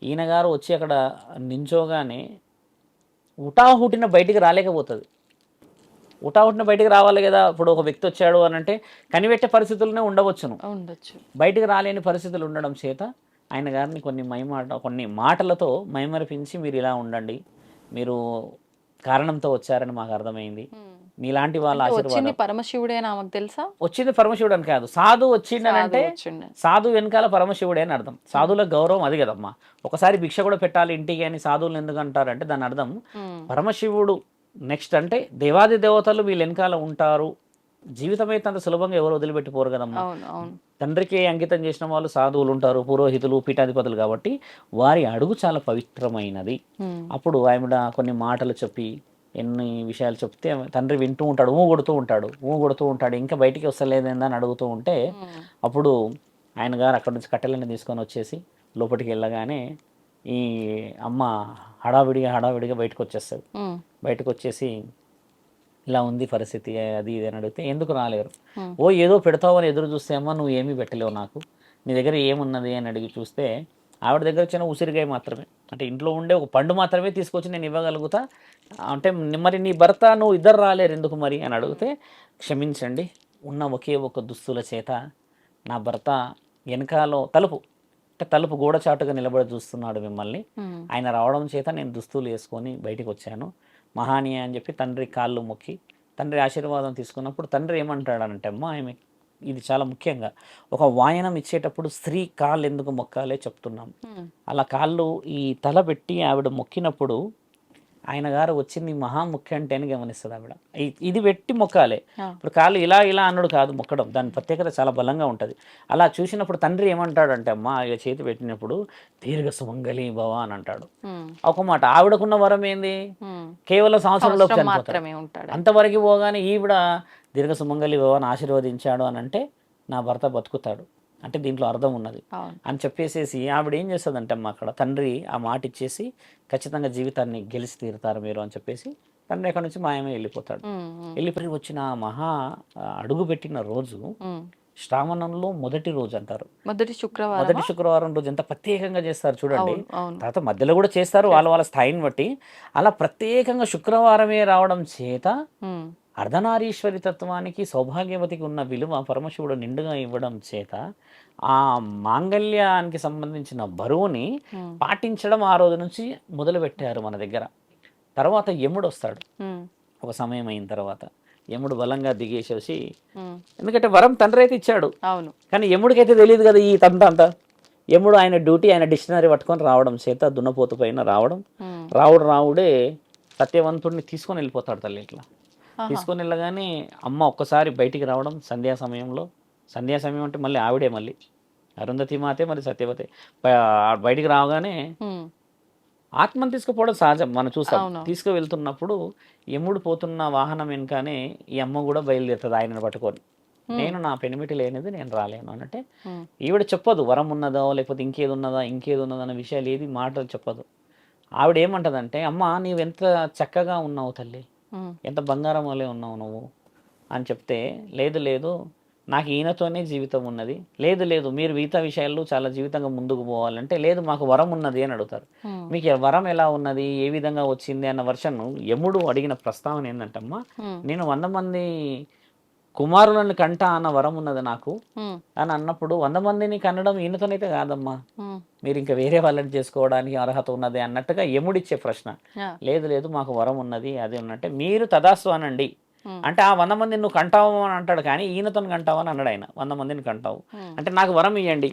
ఈయన గారు వచ్చి అక్కడ నించోగానే హుటాహుటిన బయటికి రాలేకపోతుంది. హుటాహుటిన బయటికి రావాలి కదా. ఇప్పుడు ఒక వ్యక్తి వచ్చాడు అని అంటే కనిపెట్టే పరిస్థితుల్లోనే ఉండవచ్చును. ఉండొచ్చు. బయటికి రాలేని పరిస్థితులు ఉండడం చేత ఆయన గారిని కొన్ని మాటలతో మైమరిపించి, మీరు ఇలా ఉండండి, మీరు కారణంతో వచ్చారని మాకు అర్థమైంది, హ్మ్. మీలాంటి వాళ్ళ అంటే వచ్చింది ఆశీర్వాదం. పరమశివుడే అని ఆమెకు తెలుసా? వచ్చింది పరమశివుడు అని కాదు, సాధు వచ్చిండని సాధువు అంటే వచ్చిండని. సాధు వెనకాల పరమశివుడే అని అర్థం. హ్మ్. సాధువుల గౌరవం అది కదమ్మా. ఒకసారి భిక్ష కూడా పెట్టాలి ఇంటికి అని సాధువులు ఎందుకు అంటారంటే దాని అర్థం హ్మ్. పరమశివుడు నెక్స్ట్ అంటే దేవాది దేవతలు వీళ్ళ వెనకాల ఉంటారు. జీవితం అయితే అంత సులభంగా ఎవరు వదిలిపెట్టిపోరు కదమ్మా. అవును. అవును. తండ్రికి అంకితం చేసిన వాళ్ళు సాధువులు ఉంటారు, పురోహితులు, పీఠాధిపతులు, కాబట్టి వారి అడుగు చాలా పవిత్రమైనది. హ్మ్. అప్పుడు ఆవిడ కొన్ని మాటలు చెప్పి ఎన్ని విషయాలు చెప్తే తండ్రి వింటూ ఉంటాడు, ఊ కొడుతూ ఉంటాడు, ఇంకా బయటికి వస్తలేదేందని అడుగుతూ ఉంటే హ్మ్. అప్పుడు ఆయన గారు అక్కడ నుంచి కట్టెలన్నీ తీసుకొని వచ్చేసి లోపలికి వెళ్ళగానే ఈ అమ్మ హడావిడిగా బయటకు వచ్చేస్తుంది. హ్మ్. బయటకు వచ్చేసి ఇలా ఉంది పరిస్థితి అది ఇది అని అడిగితే ఎందుకు రాలేరు. హ్మ్. ఓ ఏదో పెడతావని ఎదురు చూస్తే అమ్మా నువ్వు ఏమీ పెట్టలేవు నాకు, నీ దగ్గర ఏమున్నది అని అడిగి చూస్తే ఆవిడ దగ్గర చిన్న ఉసిరికాయ మాత్రమే, అంటే ఇంట్లో ఉండే ఒక పండు మాత్రమే తీసుకొచ్చి నేను ఇవ్వగలుగుతా. అంటే మరి నీ భర్త నువ్వు ఇద్దరు రాలేరు ఎందుకు మరి అని హ్మ్. అడిగితే, క్షమించండి, ఉన్న ఒకే ఒక దుస్తుల చేత నా భర్త వెనకాలో తలుపు గోడచాటుగా నిలబడి చూస్తున్నాడు మిమ్మల్ని, హ్మ్. ఆయన రావడం చేత నేను దుస్తులు వేసుకొని బయటికి వచ్చాను. మహానీయ అని చెప్పి తండ్రి కాళ్ళు మొక్కి తండ్రి ఆశీర్వాదం తీసుకున్నప్పుడు తండ్రి ఏమంటాడనంటే అమ్మ ఆమె ఇది చాలా ముఖ్యంగా ఒక వాయనం ఇచ్చేటప్పుడు స్త్రీ కాళ్ళు ఎందుకు మొక్కాలే చెప్తున్నాం. అలా కాళ్ళు ఈ తల పెట్టి ఆవిడ మొక్కినప్పుడు ఆయన గారు వచ్చింది మహాముఖ్య అంటే అని గమనిస్తుంది ఆవిడ. ఇది పెట్టి మొక్కాలే. ఇప్పుడు కాళ్ళు ఇలా ఇలా అన్నాడు కాదు మొక్కడం, దాని ప్రత్యేకత చాలా బలంగా ఉంటుంది. అలా చూసినప్పుడు తండ్రి ఏమంటాడంటే అమ్మ ఇక చేతి పెట్టినప్పుడు దీర్ఘ సుమంగళి భవ అని అంటాడు. ఒక మాట ఆవిడకున్న వరం ఏంది, కేవలం సంవత్సరంలో చనిపోతాడు. అంతవరకు పోగానే ఈవిడ దీర్ఘ సుమంగళి భవ అని ఆశీర్వదించాడు అని అంటే నా భర్త బతుకుతాడు అంటే దీంట్లో అర్థం ఉన్నది అని చెప్పేసేసి ఆవిడ ఏం చేస్తుందంటే అమ్మ అక్కడ తండ్రి ఆ మాట ఇచ్చేసి ఖచ్చితంగా జీవితాన్ని గెలిచి తీరుతారు మీరు అని చెప్పేసి తండ్రి అక్కడ నుంచి మాయమే వెళ్ళిపోతాడు. వెళ్ళిపోయి వచ్చిన మహా అడుగు పెట్టిన రోజు శ్రావణంలో మొదటి రోజు అంటారు. మొదటి శుక్రవారం రోజు ఎంత ప్రత్యేకంగా చేస్తారు చూడండి. తర్వాత మధ్యలో కూడా చేస్తారు వాళ్ళ వాళ్ళ స్థాయిని బట్టి. అలా ప్రత్యేకంగా శుక్రవారమే రావడం చేత అర్ధనారీశ్వరి తత్వానికి సౌభాగ్యవతికి ఉన్న విలువ పరమశివుడు నిండుగా ఇవ్వడం చేత ఆ మాంగళ్యానికి సంబంధించిన బరువుని పాటించడం ఆ రోజు నుంచి మొదలు పెట్టారు మన దగ్గర. తర్వాత యముడు వస్తాడు ఒక సమయం అయిన తర్వాత. యముడు బలంగా దిగేసేసి, ఎందుకంటే వరం తండ్రి అయితే ఇచ్చాడు కానీ యముడికైతే తెలియదు కదా ఈ తంత. యముడు ఆయన డ్యూటీ ఆయన డిక్షనరీ పట్టుకొని రావడం చేత దున్నపోతు పైన రావుడే సత్యవంతుడిని తీసుకొని వెళ్ళిపోతాడు తల్లి. ఇట్లా తీసుకొని వెళ్ళగానే అమ్మ ఒక్కసారి బయటికి రావడం సంధ్యా సమయం అంటే మళ్ళీ ఆవిడే మళ్ళీ అరుంధతి మాతే మరి సత్యవతే బయటికి రావగానే ఆత్మను తీసుకుపోవడం సహజం మనం చూస్తాం. తీసుకువెళ్తున్నప్పుడు యముడు పోతున్న వాహనం వెనుకనే ఈ అమ్మ కూడా బయలుదేరుతుంది ఆయనను పట్టుకొని. నేను నా పెనిమిటి లేనిది నేను రాలేను అనంటే ఈవిడ చెప్పదు వరం ఉన్నదో లేకపోతే ఇంకేది ఉన్నదా అన్న విషయాలు ఏది మాటలు చెప్పదు. ఆవిడ ఏమంటదంటే అమ్మ నీవెంత చక్కగా ఉన్నావు తల్లి, ఎంత బంగారం వల్లే ఉన్నావు నువ్వు అని చెప్తే, లేదు నాకు ఈయనతోనే జీవితం ఉన్నది, లేదు మీరు మిగతా విషయాల్లో చాలా జీవితంగా ముందుకు పోవాలంటే లేదు మాకు వరం ఉన్నది అని అడుగుతారు. మీకు వరం ఎలా ఉన్నది ఏ విధంగా వచ్చింది అన్న వర్షన్ యముడు అడిగిన ప్రస్తావన ఏంటంటమ్మా, నేను 100 మంది కుమారులను కంట అన్న వరం ఉన్నది నాకు అని అన్నప్పుడు 100 మందిని కనడం ఈయనతోనైతే కాదమ్మా, మీరు ఇంకా వేరే వాళ్ళని చేసుకోవడానికి అర్హత ఉన్నది అన్నట్టుగా యముడిచ్చే ప్రశ్న. లేదు మాకు వరం ఉన్నది అది ఉన్నట్టే మీరు తదాస్తు అనండి అంటే ఆ 100 మందిని నువ్వు కంటావు అని అంటాడు కానీ ఈయనతో కంటావు అని అన్నాడు ఆయన. 100 మందిని కంటావు అంటే నాకు వరం ఇవ్వండి,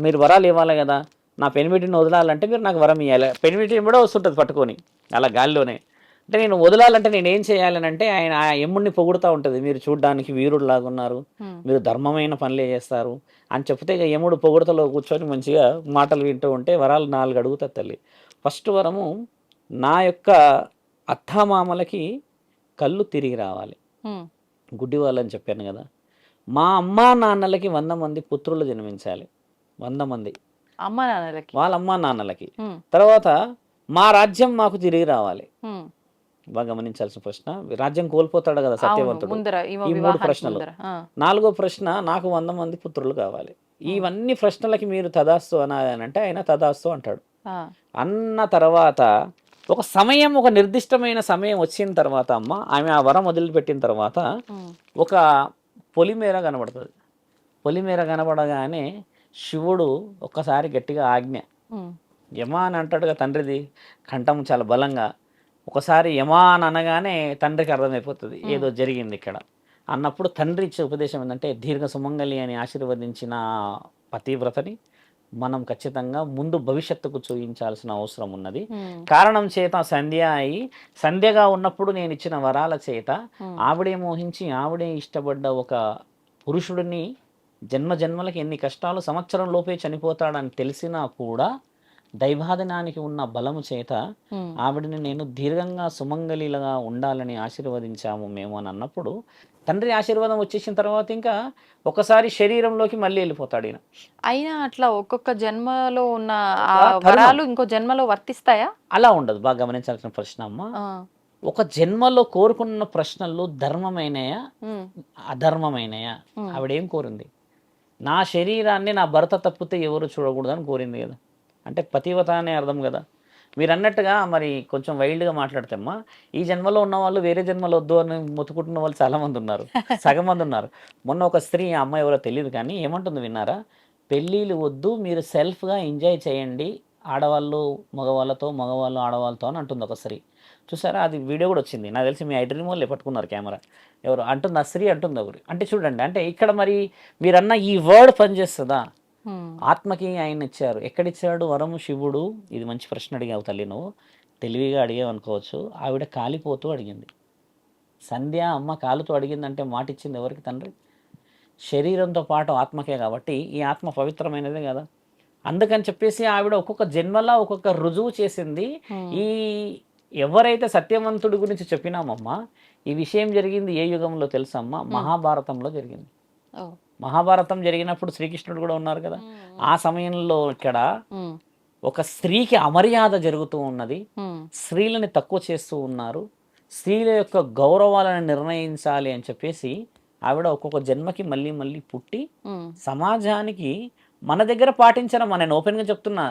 మీరు వరాలు ఇవ్వాలి కదా, నా పెనిమిటిని వదలాలంటే మీరు నాకు వరం ఇవ్వాలి. పెనిమిటి కూడా వస్తుంటుంది పట్టుకొని అలా గాలిలోనే. అంటే నేను వదలాలంటే నేను ఏం చేయాలని అంటే ఆయన ఆ యముడిని పొగుడుతూ ఉంటుంది, మీరు చూడడానికి వీరుడు లాగా ఉన్నారు, మీరు ధర్మమైన పనులే చేస్తారు అని చెప్తే ఇక యముడు పొగుడుతలో కూర్చొని మంచిగా మాటలు వింటూ ఉంటే వరాలు 4 అడుగుతుంది తల్లి. ఫస్ట్ వరము నా యొక్క అత్తామామలకి కళ్ళు తిరిగి రావాలి, గుడ్డి వాళ్ళని చెప్పాను కదా. మా అమ్మా నాన్నలకి 100 మంది పుత్రులు జన్మించాలి, 100 మంది వాళ్ళ అమ్మా నాన్నలకి. తర్వాత మా రాజ్యం మాకు తిరిగి రావాలి. బాగా గమనించాల్సిన ప్రశ్న, రాజ్యం కోల్పోతాడు కదా సత్యవంతుడు. ఈ 3 ప్రశ్నలు. 4వ ప్రశ్న నాకు 100 మంది పుత్రులు కావాలి. ఇవన్నీ ప్రశ్నలకి మీరు తదాస్తు అనాలంటే ఆయన తదాస్తు అంటాడు. అన్న తర్వాత ఒక సమయం, ఒక నిర్దిష్టమైన సమయం వచ్చిన తర్వాత అమ్మ ఆమె ఆ వరం వదిలిపెట్టిన తర్వాత ఒక పొలిమేర కనబడుతుంది. పొలిమేర కనబడగానే శివుడు ఒక్కసారి గట్టిగా ఆజ్ఞ యమా అని అంటాడుగా తండ్రిది కంఠం చాలా బలంగా. ఒకసారి యమా అని అనగానే తండ్రికి అర్థమైపోతుంది ఏదో జరిగింది ఇక్కడ అన్నప్పుడు తండ్రి ఇచ్చే ఉపదేశం ఏంటంటే దీర్ఘ సుమంగళి అని ఆశీర్వదించిన పతివ్రతని మనం ఖచ్చితంగా ముందు భవిష్యత్తుకు చూపించాల్సిన అవసరం ఉన్నది. కారణం చేత సంధ్యగా ఉన్నప్పుడు నేను ఇచ్చిన వరాల చేత ఆవిడే మోహించి ఆవిడే ఇష్టపడ్డ ఒక పురుషుడిని జన్మలకి ఎన్ని కష్టాలు సంవత్సరం లోపే చనిపోతాడని తెలిసినా కూడా దైవాధనానికి ఉన్న బలము చేత ఆవిడని నేను దీర్ఘంగా సుమంగళిలుగా ఉండాలని ఆశీర్వదించాము మేము అని అన్నప్పుడు తండ్రి ఆశీర్వాదం వచ్చేసిన తర్వాత ఇంకా ఒకసారి శరీరంలోకి మళ్ళీ వెళ్ళిపోతాడు ఈయన. అయినా అట్లా ఒక్కొక్క జన్మలో ఉన్న వరాలు ఇంకో జన్మలో వర్తిస్తాయా? అలా ఉండదు. బాగా గమనించాల్సిన ప్రశ్న అమ్మ. ఒక జన్మలో కోరుకున్న ప్రశ్నలు ధర్మమైనయా అధర్మమైనయా? ఆవిడేం కోరింది? నా శరీరాన్ని నా భర్త తప్పితే ఎవరు చూడకూడదని కోరింది కదా. అంటే పతివత అనే అర్థం కదా. మీరు అన్నట్టుగా మరి కొంచెం వైల్డ్గా మాట్లాడితేమ్మా ఈ జన్మలో ఉన్న వాళ్ళు వేరే జన్మలో వద్దు అని మొత్తుకుంటున్న వాళ్ళు చాలామంది ఉన్నారు, సగం మంది ఉన్నారు. మొన్న ఒక స్త్రీ, ఆ అమ్మాయి ఎవరో తెలియదు కానీ ఏమంటుంది విన్నారా, పెళ్ళిళ్ళు వద్దు మీరు సెల్ఫ్గా ఎంజాయ్ చేయండి ఆడవాళ్ళు మగవాళ్ళతో, మగవాళ్ళు ఆడవాళ్ళతో అని అంటుంది ఒక స్త్రీ. చూసారా, అది వీడియో కూడా వచ్చింది. నాకు తెలిసి మీ ఐడ్రీమ్ వాళ్ళే పట్టుకున్నారు కెమెరా. ఎవరు అంటుంది, ఆ స్త్రీ అంటుంది ఒకరు. అంటే చూడండి, అంటే ఇక్కడ మరి మీరన్న ఈ వర్డ్ పనిచేస్తుందా? ఆత్మకి ఆయన ఇచ్చారు. ఎక్కడిచ్చాడు వరము? శివుడు. ఇది మంచి ప్రశ్న అడిగావు తల్లి, నువ్వు తెలివిగా అడిగావు అనుకోవచ్చు. ఆవిడ కాలిపోతూ అడిగింది. సంధ్య అమ్మ కాలుతో అడిగిందంటే మాట ఇచ్చింది ఎవరికి? తండ్రి. శరీరంతో పాటు ఆత్మకే, కాబట్టి ఈ ఆత్మ పవిత్రమైనదే కదా. అందుకని చెప్పేసి ఆవిడ ఒక్కొక్క జన్మలా ఒక్కొక్క రుజువు చేసింది. ఈ ఎవరైతే సత్యవంతుడి గురించి చెప్పినామమ్మా, ఈ విషయం జరిగింది ఏ యుగంలో తెలుసమ్మా? మహాభారతంలో జరిగింది. మహాభారతం జరిగినప్పుడు శ్రీకృష్ణుడు కూడా ఉన్నారు కదా. ఆ సమయంలో ఇక్కడ ఒక స్త్రీకి అమర్యాద జరుగుతూ ఉన్నది. స్త్రీలని తక్కువ చేస్తూ ఉన్నారు. స్త్రీల యొక్క గౌరవాలను నిర్ణయించాలి అని చెప్పేసి ఆవిడ ఒక్కొక్క జన్మకి మళ్ళీ మళ్ళీ పుట్టి సమాజానికి మన దగ్గర పాటించడం, నేను ఓపెన్గా చెప్తున్నా,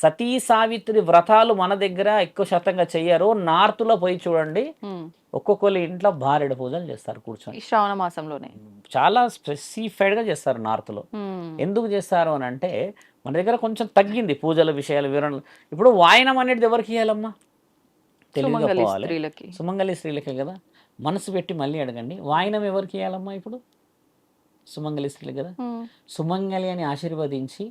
సతీ సావిత్రి వ్రతాలు మన దగ్గర ఎక్కువ శాతంగా చెయ్యరు. నార్త్లో పోయి చూడండి, ఒక్కొక్కరు ఇంట్లో భార్యడ పూజలు చేస్తారు కూర్చొని. శ్రావణ మాసంలోనే చాలా స్పెసిఫైడ్గా చేస్తారు నార్త్లో. ఎందుకు చేస్తారు అని అంటే, మన దగ్గర కొంచెం తగ్గింది పూజల విషయాలు, వివరణలు. ఇప్పుడు వాయనం అనేది ఎవరికి ఇవ్వాలమ్మా? తెలివిగా పోవాలి. సుమంగళి స్త్రీలకే కదా. మనసు పెట్టి మళ్ళీ అడగండి, వాయనం ఎవరికి ఇవ్వాలమ్మా? ఇప్పుడు సుమంగళి స్త్రీలు కదా. సుమంగళి అని ఆశీర్వదించి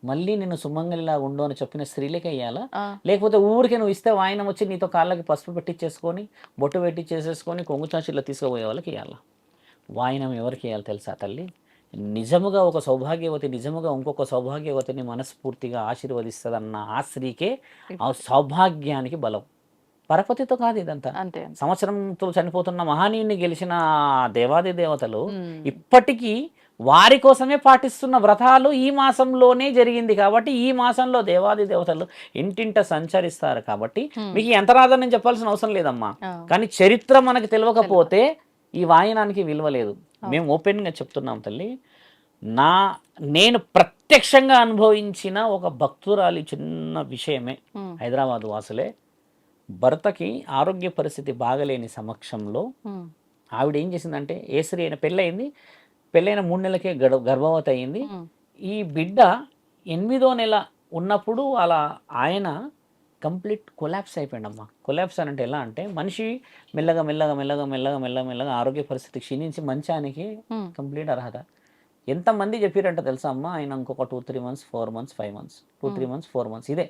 మళ్ళీ నేను సుమంగళిలా ఉండు అని చెప్పిన స్త్రీలకే ఇవ్వాలా? లేకపోతే ఊరికే నువ్వు ఇస్తే వాయనం వచ్చి నీతో కాళ్ళకి పసుపు పెట్టించేసుకొని బొట్టు పెట్టించేసేసుకొని కొంగు చాచుల్లో తీసుకుపోయే వాళ్ళకి ఇవ్వాలా? వాయనం ఎవరికి ఇవ్వాలి తెలుసా తల్లి? నిజముగా ఒక సౌభాగ్యవతి నిజముగా ఇంకొక సౌభాగ్యవతిని మనస్ఫూర్తిగా ఆశీర్వదిస్తుందన్న ఆ స్త్రీకే ఆ సౌభాగ్యానికి బలం. పరపతితో కాదు ఇదంతా. సంవత్సరంతో చనిపోతున్న మహానీయుని గెలిచిన దేవాది దేవతలు ఇప్పటికీ వారి కోసమే పాటిస్తున్న వ్రతాలు ఈ మాసంలోనే జరిగింది. కాబట్టి ఈ మాసంలో దేవాది దేవతలు ఇంటింట సంచరిస్తారు. కాబట్టి మీకు ఎంతరాధన నేను చెప్పాల్సిన అవసరం లేదమ్మా. కానీ చరిత్ర మనకు తెలియకపోతే ఈ వాయనానికి విలువ లేదు. మేము ఓపెన్గా చెప్తున్నాం తల్లి. నేను ప్రత్యక్షంగా అనుభవించిన ఒక భక్తురాలి చిన్న విషయమే. హైదరాబాద్ వాసులే. భర్తకి ఆరోగ్య పరిస్థితి బాగలేని సమక్షంలో ఆవిడ ఏం చేసిందంటే, ఏ స్త్రీ అయినా పెళ్ళైన 3 నెలలకే గర్భవతి అయింది. ఈ బిడ్డ 8వ నెల ఉన్నప్పుడు అలా ఆయన కంప్లీట్ కొలాప్స్ అయిపోయాడమ్మా. కొలాప్స్ అని అంటే ఎలా అంటే, మనిషి మెల్లగా మెల్లగా మెల్లగా మెల్లగా మెల్లగా మెల్లగా ఆరోగ్య పరిస్థితి క్షీణించి మంచానికి కంప్లీట్ అర్హత. ఎంతమంది చెప్పారంట తెలుసా అమ్మా, ఆయన ఇంకొక 2-3 months 4 months 5 months 2-3 months 4 months ఇదే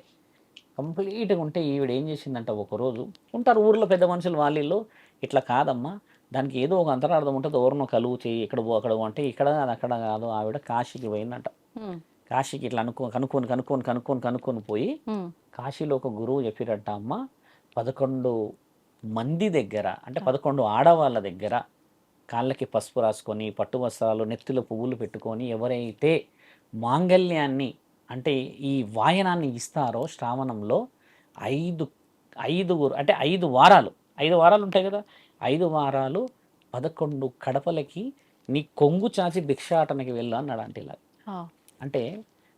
కంప్లీట్గా ఉంటే ఈవిడ ఏం చేసిందంట, ఒకరోజు ఉంటారు ఊర్లో పెద్ద మనుషులు వాళ్ళు, ఇట్లా కాదమ్మా, దానికి ఏదో ఒక అంతరార్థం ఉంటుంది, ఎవరినో కలువు చేయి, ఇక్కడ అక్కడ అంటే ఇక్కడ కాదు అక్కడ కాదు. ఆవిడ కాశీకి పోయిందంట. కాశీకి ఇట్లా కనుక్కొని పోయి కాశీలో ఒక గురువు చెప్పిరట, అమ్మ 11 మంది దగ్గర, అంటే 11 ఆడవాళ్ళ దగ్గర కాళ్ళకి పసుపు రాసుకొని, పట్టు వస్త్రాలు, నెత్తిలో పువ్వులు పెట్టుకొని ఎవరైతే మాంగళ్యాన్ని అంటే ఈ వాయనాన్ని ఇస్తారో శ్రావణంలో 5 అంటే 5 వారాలు ఉంటాయి కదా, 5 వారాలు 11 కడపలకి నీ కొంగు చాచి భిక్షాటనకి వెళ్ళు అన్నాడు. అంటే ఇలా అంటే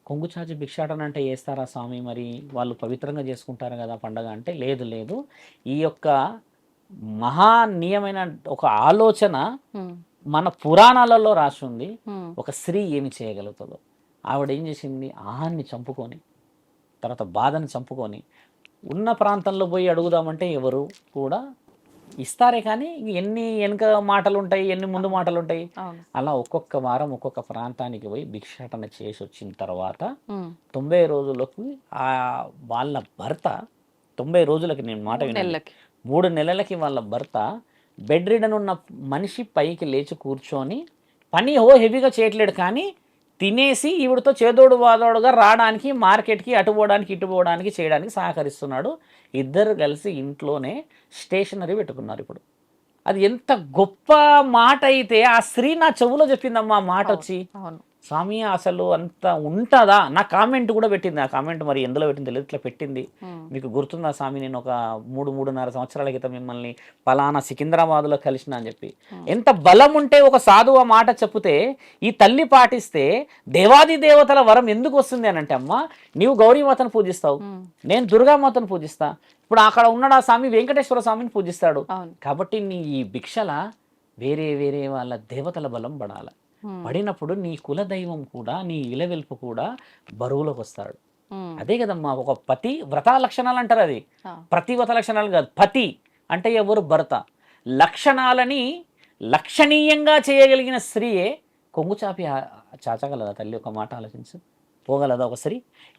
కొంగు చాచి భిక్షాటన అంటే చేస్తారా స్వామి, మరి వాళ్ళు పవిత్రంగా చేసుకుంటారు కదా పండగ అంటే, లేదు ఈ యొక్క మహానీయమైన ఒక ఆలోచన మన పురాణాలలో రాసి ఉంది. ఒక స్త్రీ ఏమి చేయగలుగుతుందో. ఆవిడ ఏం చేసింది, ఆహాన్ని చంపుకొని, తర్వాత బాధను చంపుకొని, ఉన్న ప్రాంతంలో పోయి అడుగుదామంటే ఎవరు కూడా ఇస్తారే కానీ ఎన్ని వెనుక మాటలు ఉంటాయి, ఎన్ని ముందు మాటలు ఉంటాయి. అలా ఒక్కొక్క వారం ఒక్కొక్క ప్రాంతానికి పోయి భిక్షాటన చేసి వచ్చిన తర్వాత 90 రోజులకు వాళ్ళ భర్త 90 రోజులకి, నేను మాట వినాలి, 3 నెలలకి వాళ్ళ భర్త బెడ్ రిడన్ ఉన్న మనిషి పైకి లేచి కూర్చొని పని హెవీగా చేయట్లేడు, కానీ తినేసి ఈవిడతో చేదోడు వాదోడుగా రావడానికి, మార్కెట్కి అటు పోవడానికి ఇటు పోవడానికి చేయడానికి సహకరిస్తున్నాడు. ఇద్దరు కలిసి ఇంట్లోనే స్టేషనరీ పెట్టుకున్నారు. ఇప్పుడు అది ఎంత గొప్ప మాట అయితే, ఆ స్త్రీ నా చెవులో చెప్పిందమ్మా మాట వచ్చి, స్వామి అసలు అంత ఉంటుందా? నా కామెంట్ కూడా పెట్టింది. ఆ కామెంట్ మరి ఎందులో పెట్టింది తెలియదు, ఇట్లా పెట్టింది. మీకు గుర్తుందా స్వామి, నేను ఒక 3-3.5 సంవత్సరాల క్రితం మిమ్మల్ని పలానా సికింద్రాబాద్లో కలిసిన అని చెప్పి. ఎంత బలం ఉంటే ఒక సాధువు మాట చెప్తే ఈ తల్లి పాటిస్తే దేవాది దేవతల వరం ఎందుకు వస్తుంది అని అంటే, అమ్మ నీవు గౌరీమాతను పూజిస్తావు, నేను దుర్గామాతను పూజిస్తా, ఇప్పుడు అక్కడ ఉన్నాడు ఆ స్వామి వెంకటేశ్వర స్వామిని పూజిస్తాడు. కాబట్టి నీ ఈ భిక్షల వేరే వాళ్ళ దేవతల బలం పడాలి. పడినప్పుడు నీ కులదైవం కూడా, నీ ఇలవెల్పు కూడా బరువులోకి వస్తాడు. అదే కదమ్మా ఒక పతి వ్రత లక్షణాలు అంటారు. అది ఆ. ప్రతివ్రత లక్షణాలు కాదు. పతి అంటే ఎవరు? భర్త. లక్షణాలని లక్షణీయంగా చేయగలిగిన స్త్రీయే కొంగుచాపి చాచగలదా తల్లి? ఒక మాట ఆలోచించు. పోగలదా ఒక స్త్రీ?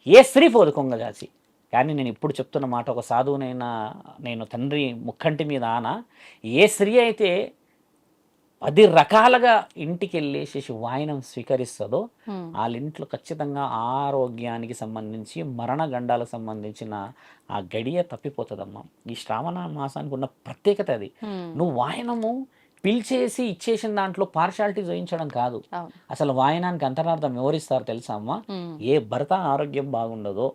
ఏ స్త్రీ పోదు కొంగచాచి. కానీ నేను ఇప్పుడు చెప్తున్న మాట, ఒక సాధువునైనా నేను తండ్రి ముక్కంటి మీద ఆన, ఏ స్త్రీ అయితే 10 రకాలుగా ఇంటికి వెళ్ళేసి వాయినం స్వీకరిస్తుందో వాళ్ళ ఇంట్లో ఖచ్చితంగా ఆరోగ్యానికి సంబంధించి మరణ గండాలకు సంబంధించిన ఆ గడియ తప్పిపోతుందమ్మా. ఈ శ్రావణ మాసానికి ఉన్న ప్రత్యేకత అది. నువ్వు వాయనము పిలిచేసి ఇచ్చేసిన దాంట్లో పార్షాలిటీ చూపించడం కాదు. అసలు వాయనానికి అంతరార్థం వివరిస్తారు తెలుసా అమ్మా? ఏ భర్త ఆరోగ్యం బాగుండదో,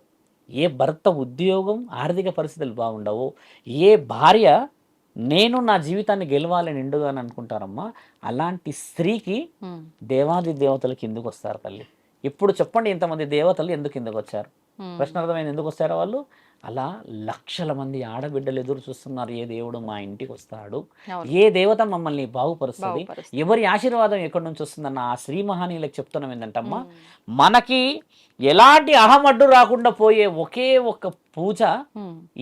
ఏ భర్త ఉద్యోగం ఆర్థిక పరిస్థితులు బాగుండవో, ఏ భార్య నేను నా జీవితాన్ని గెలవాలని నిండుగా అనుకుంటారమ్మా, అలాంటి స్త్రీకి దేవాది దేవతలు కిందకు వస్తారు తల్లి. ఇప్పుడు చెప్పండి, ఇంతమంది దేవతలు ఎందుకు కిందకు వచ్చారు? ప్రశ్న అర్థమైంది ఎందుకు వస్తారో వాళ్ళు? అలా లక్షల మంది ఆడబిడ్డలు ఎదురు చూస్తున్నారు, ఏ దేవుడు మా ఇంటికి వస్తాడు, ఏ దేవత మమ్మల్ని బాగుపరుస్తుంది, ఎవరి ఆశీర్వాదం ఎక్కడి నుంచి వస్తుందన్న ఆ శ్రీ మహానీయులకు చెప్తున్నాం ఏంటంటమ్మా, మనకి ఎలాంటి అహమడ్డు రాకుండా పోయే ఒకే ఒక్క పూజ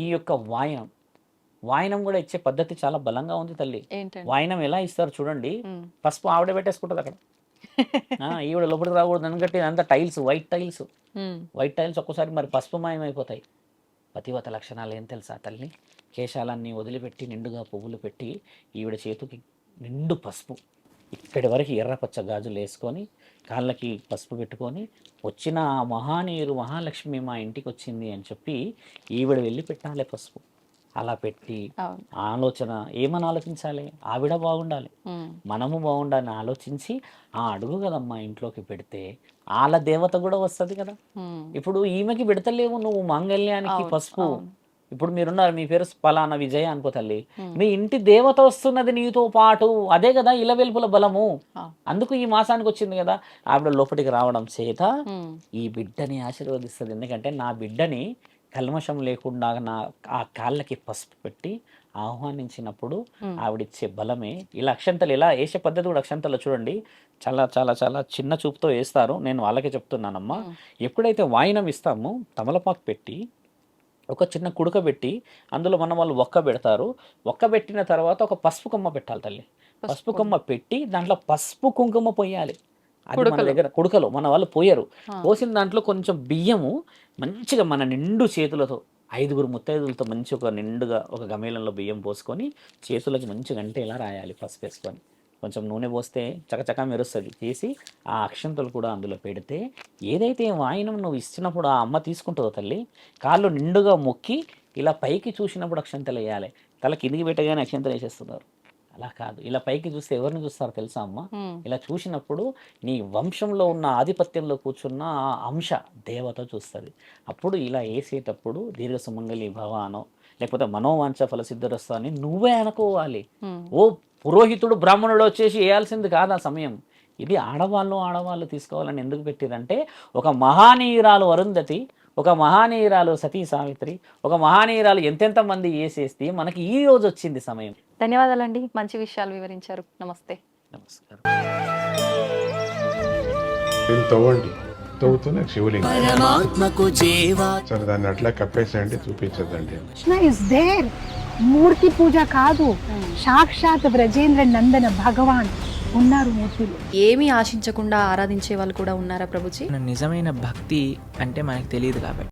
ఈ యొక్క వాయనం. వాయనం కూడా ఇచ్చే పద్ధతి చాలా బలంగా ఉంది తల్లి. వాయనం ఎలా ఇస్తారు చూడండి. పసుపు ఆవిడ పెట్టేసుకుంటుంది అక్కడ, ఈవిడ లోపలికి రాకూడదు ఎందుకంటే అంతా టైల్స్, వైట్ టైల్స్ ఒక్కోసారి మరి పసుపు మాయం అయిపోతాయి. పతివత లక్షణాలు ఏం తెలుసా తల్లి? కేశాలన్నీ వదిలిపెట్టి నిండుగా పువ్వులు పెట్టి ఈవిడ చేతికి నిండు పసుపు, ఇక్కడి వరకు ఎర్రపచ్చ గాజులు వేసుకొని కాళ్ళకి పసుపు పెట్టుకొని వచ్చిన ఆ మహానీయురు మహాలక్ష్మి మా ఇంటికి వచ్చింది అని చెప్పి ఈవిడ వెళ్ళి పెట్టాలి పసుపు. అలా పెట్టి ఆలోచన ఏమని ఆలోచించాలి? ఆవిడ బాగుండాలి, మనము బాగుండాలని ఆలోచించి ఆ అడుగు కదమ్మా ఇంట్లోకి పెడితే వాళ్ళ దేవత కూడా వస్తుంది కదా. ఇప్పుడు ఈమెకి పెడతలేవు నువ్వు మాంగళ్యానికి పసుపు. ఇప్పుడు మీరున్నారు, మీ పేరు పలానా విజయ అనుకో తల్లి, మీ ఇంటి దేవత వస్తున్నది నీతో పాటు. అదే కదా ఇలవెల్పుల బలము. అందుకు ఈ మాసానికి వచ్చింది కదా. ఆవిడ లోపలికి రావడం చేత ఈ బిడ్డని ఆశీర్వదిస్తుంది. ఎందుకంటే నా బిడ్డని కల్మషం లేకుండా నా ఆ కాళ్ళకి పసుపు పెట్టి ఆహ్వానించినప్పుడు ఆవిడిచ్చే బలమే. ఇలా అక్షంతలు ఎలా వేసే పద్ధతి కూడా అక్షంతలు చూడండి, చాలా చాలా చాలా చిన్న చూపుతో వేస్తారు. నేను వాళ్ళకే చెప్తున్నానమ్మా, ఎప్పుడైతే వాయినం ఇస్తామో తమలపాకు పెట్టి ఒక చిన్న కుడుక పెట్టి అందులో మన వాళ్ళు ఒక్క పెడతారు. ఒక్క పెట్టిన తర్వాత ఒక పసుపు కొమ్మ పెట్టాలి తల్లి. పసుపు కొమ్మ పెట్టి దాంట్లో పసుపు కుంకుమ పోయాలి. అది మన దగ్గర కుడుకలో మన వాళ్ళు పోయారు. పోసిన దాంట్లో కొంచెం బియ్యము మంచిగా మన నిండు చేతులతో 5 ముత్తైదులతో మంచి ఒక నిండుగా ఒక గమేళంలో బియ్యం పోసుకొని చేతులకి మంచిగా అంటే ఇలా రాయాలి పసుపు వేసుకొని. కొంచెం నూనె పోస్తే చకచకా మెరుస్తుంది. తీసి ఆ అక్షంతలు కూడా అందులో పెడితే ఏదైతే వాయినం నువ్వు ఇచ్చినప్పుడు ఆ అమ్మ తీసుకుంటుందో తల్లి, కాళ్ళు నిండుగా మొక్కి ఇలా పైకి చూసినప్పుడు అక్షంతలు వేయాలి. తల కిందికి పెట్టగానే అక్షంతలు వేసేస్తున్నారు. అలా కాదు, ఇలా పైకి చూస్తే ఎవరిని చూస్తారో తెలుసా అమ్మ? ఇలా చూసినప్పుడు నీ వంశంలో ఉన్న ఆధిపత్యంలో కూర్చున్న ఆ అంశ దేవత చూస్తుంది. అప్పుడు ఇలా వేసేటప్పుడు దీర్ఘ సుమంగళి భవానో లేకపోతే మనోవాంఛ ఫలసిద్ధరస్తా అని నువ్వే అనుకోవాలి. ఓ పురోహితుడు బ్రాహ్మణుడు వచ్చేసి వేయాల్సింది కాదు ఆ సమయం. ఇది ఆడవాళ్ళు తీసుకోవాలని ఎందుకు పెట్టిరంటే, ఒక మహానీయురాలు అరుంధతి, ఒక మహానీయురాలు సతీ సావిత్రి, ఒక మహానీయురాలు ఎంతెంత మంది వేసేస్తే మనకి ఈ రోజు వచ్చింది సమయం. ధన్యవాదాలండి, మంచి విషయాలు వివరించారు. నమస్తే. నమస్కారం. తవ్వండి, తవ్వుతూనే శివలింగం సరే దాన్ని అట్లా కప్పేసేయండి, చూపించదండి. Krishna is there. మూర్తి పూజ కాదు, సాక్షాత్ బ్రజేంద్ర నందన భగవాన్ ఉన్నారు మూర్తిలో. ఏమీ ఆశించకుండా ఆరాధించే వాళ్ళు కూడా ఉన్నారా ప్రభుజీ? నిజమైన భక్తి అంటే మనకు తెలియదు కాబట్టి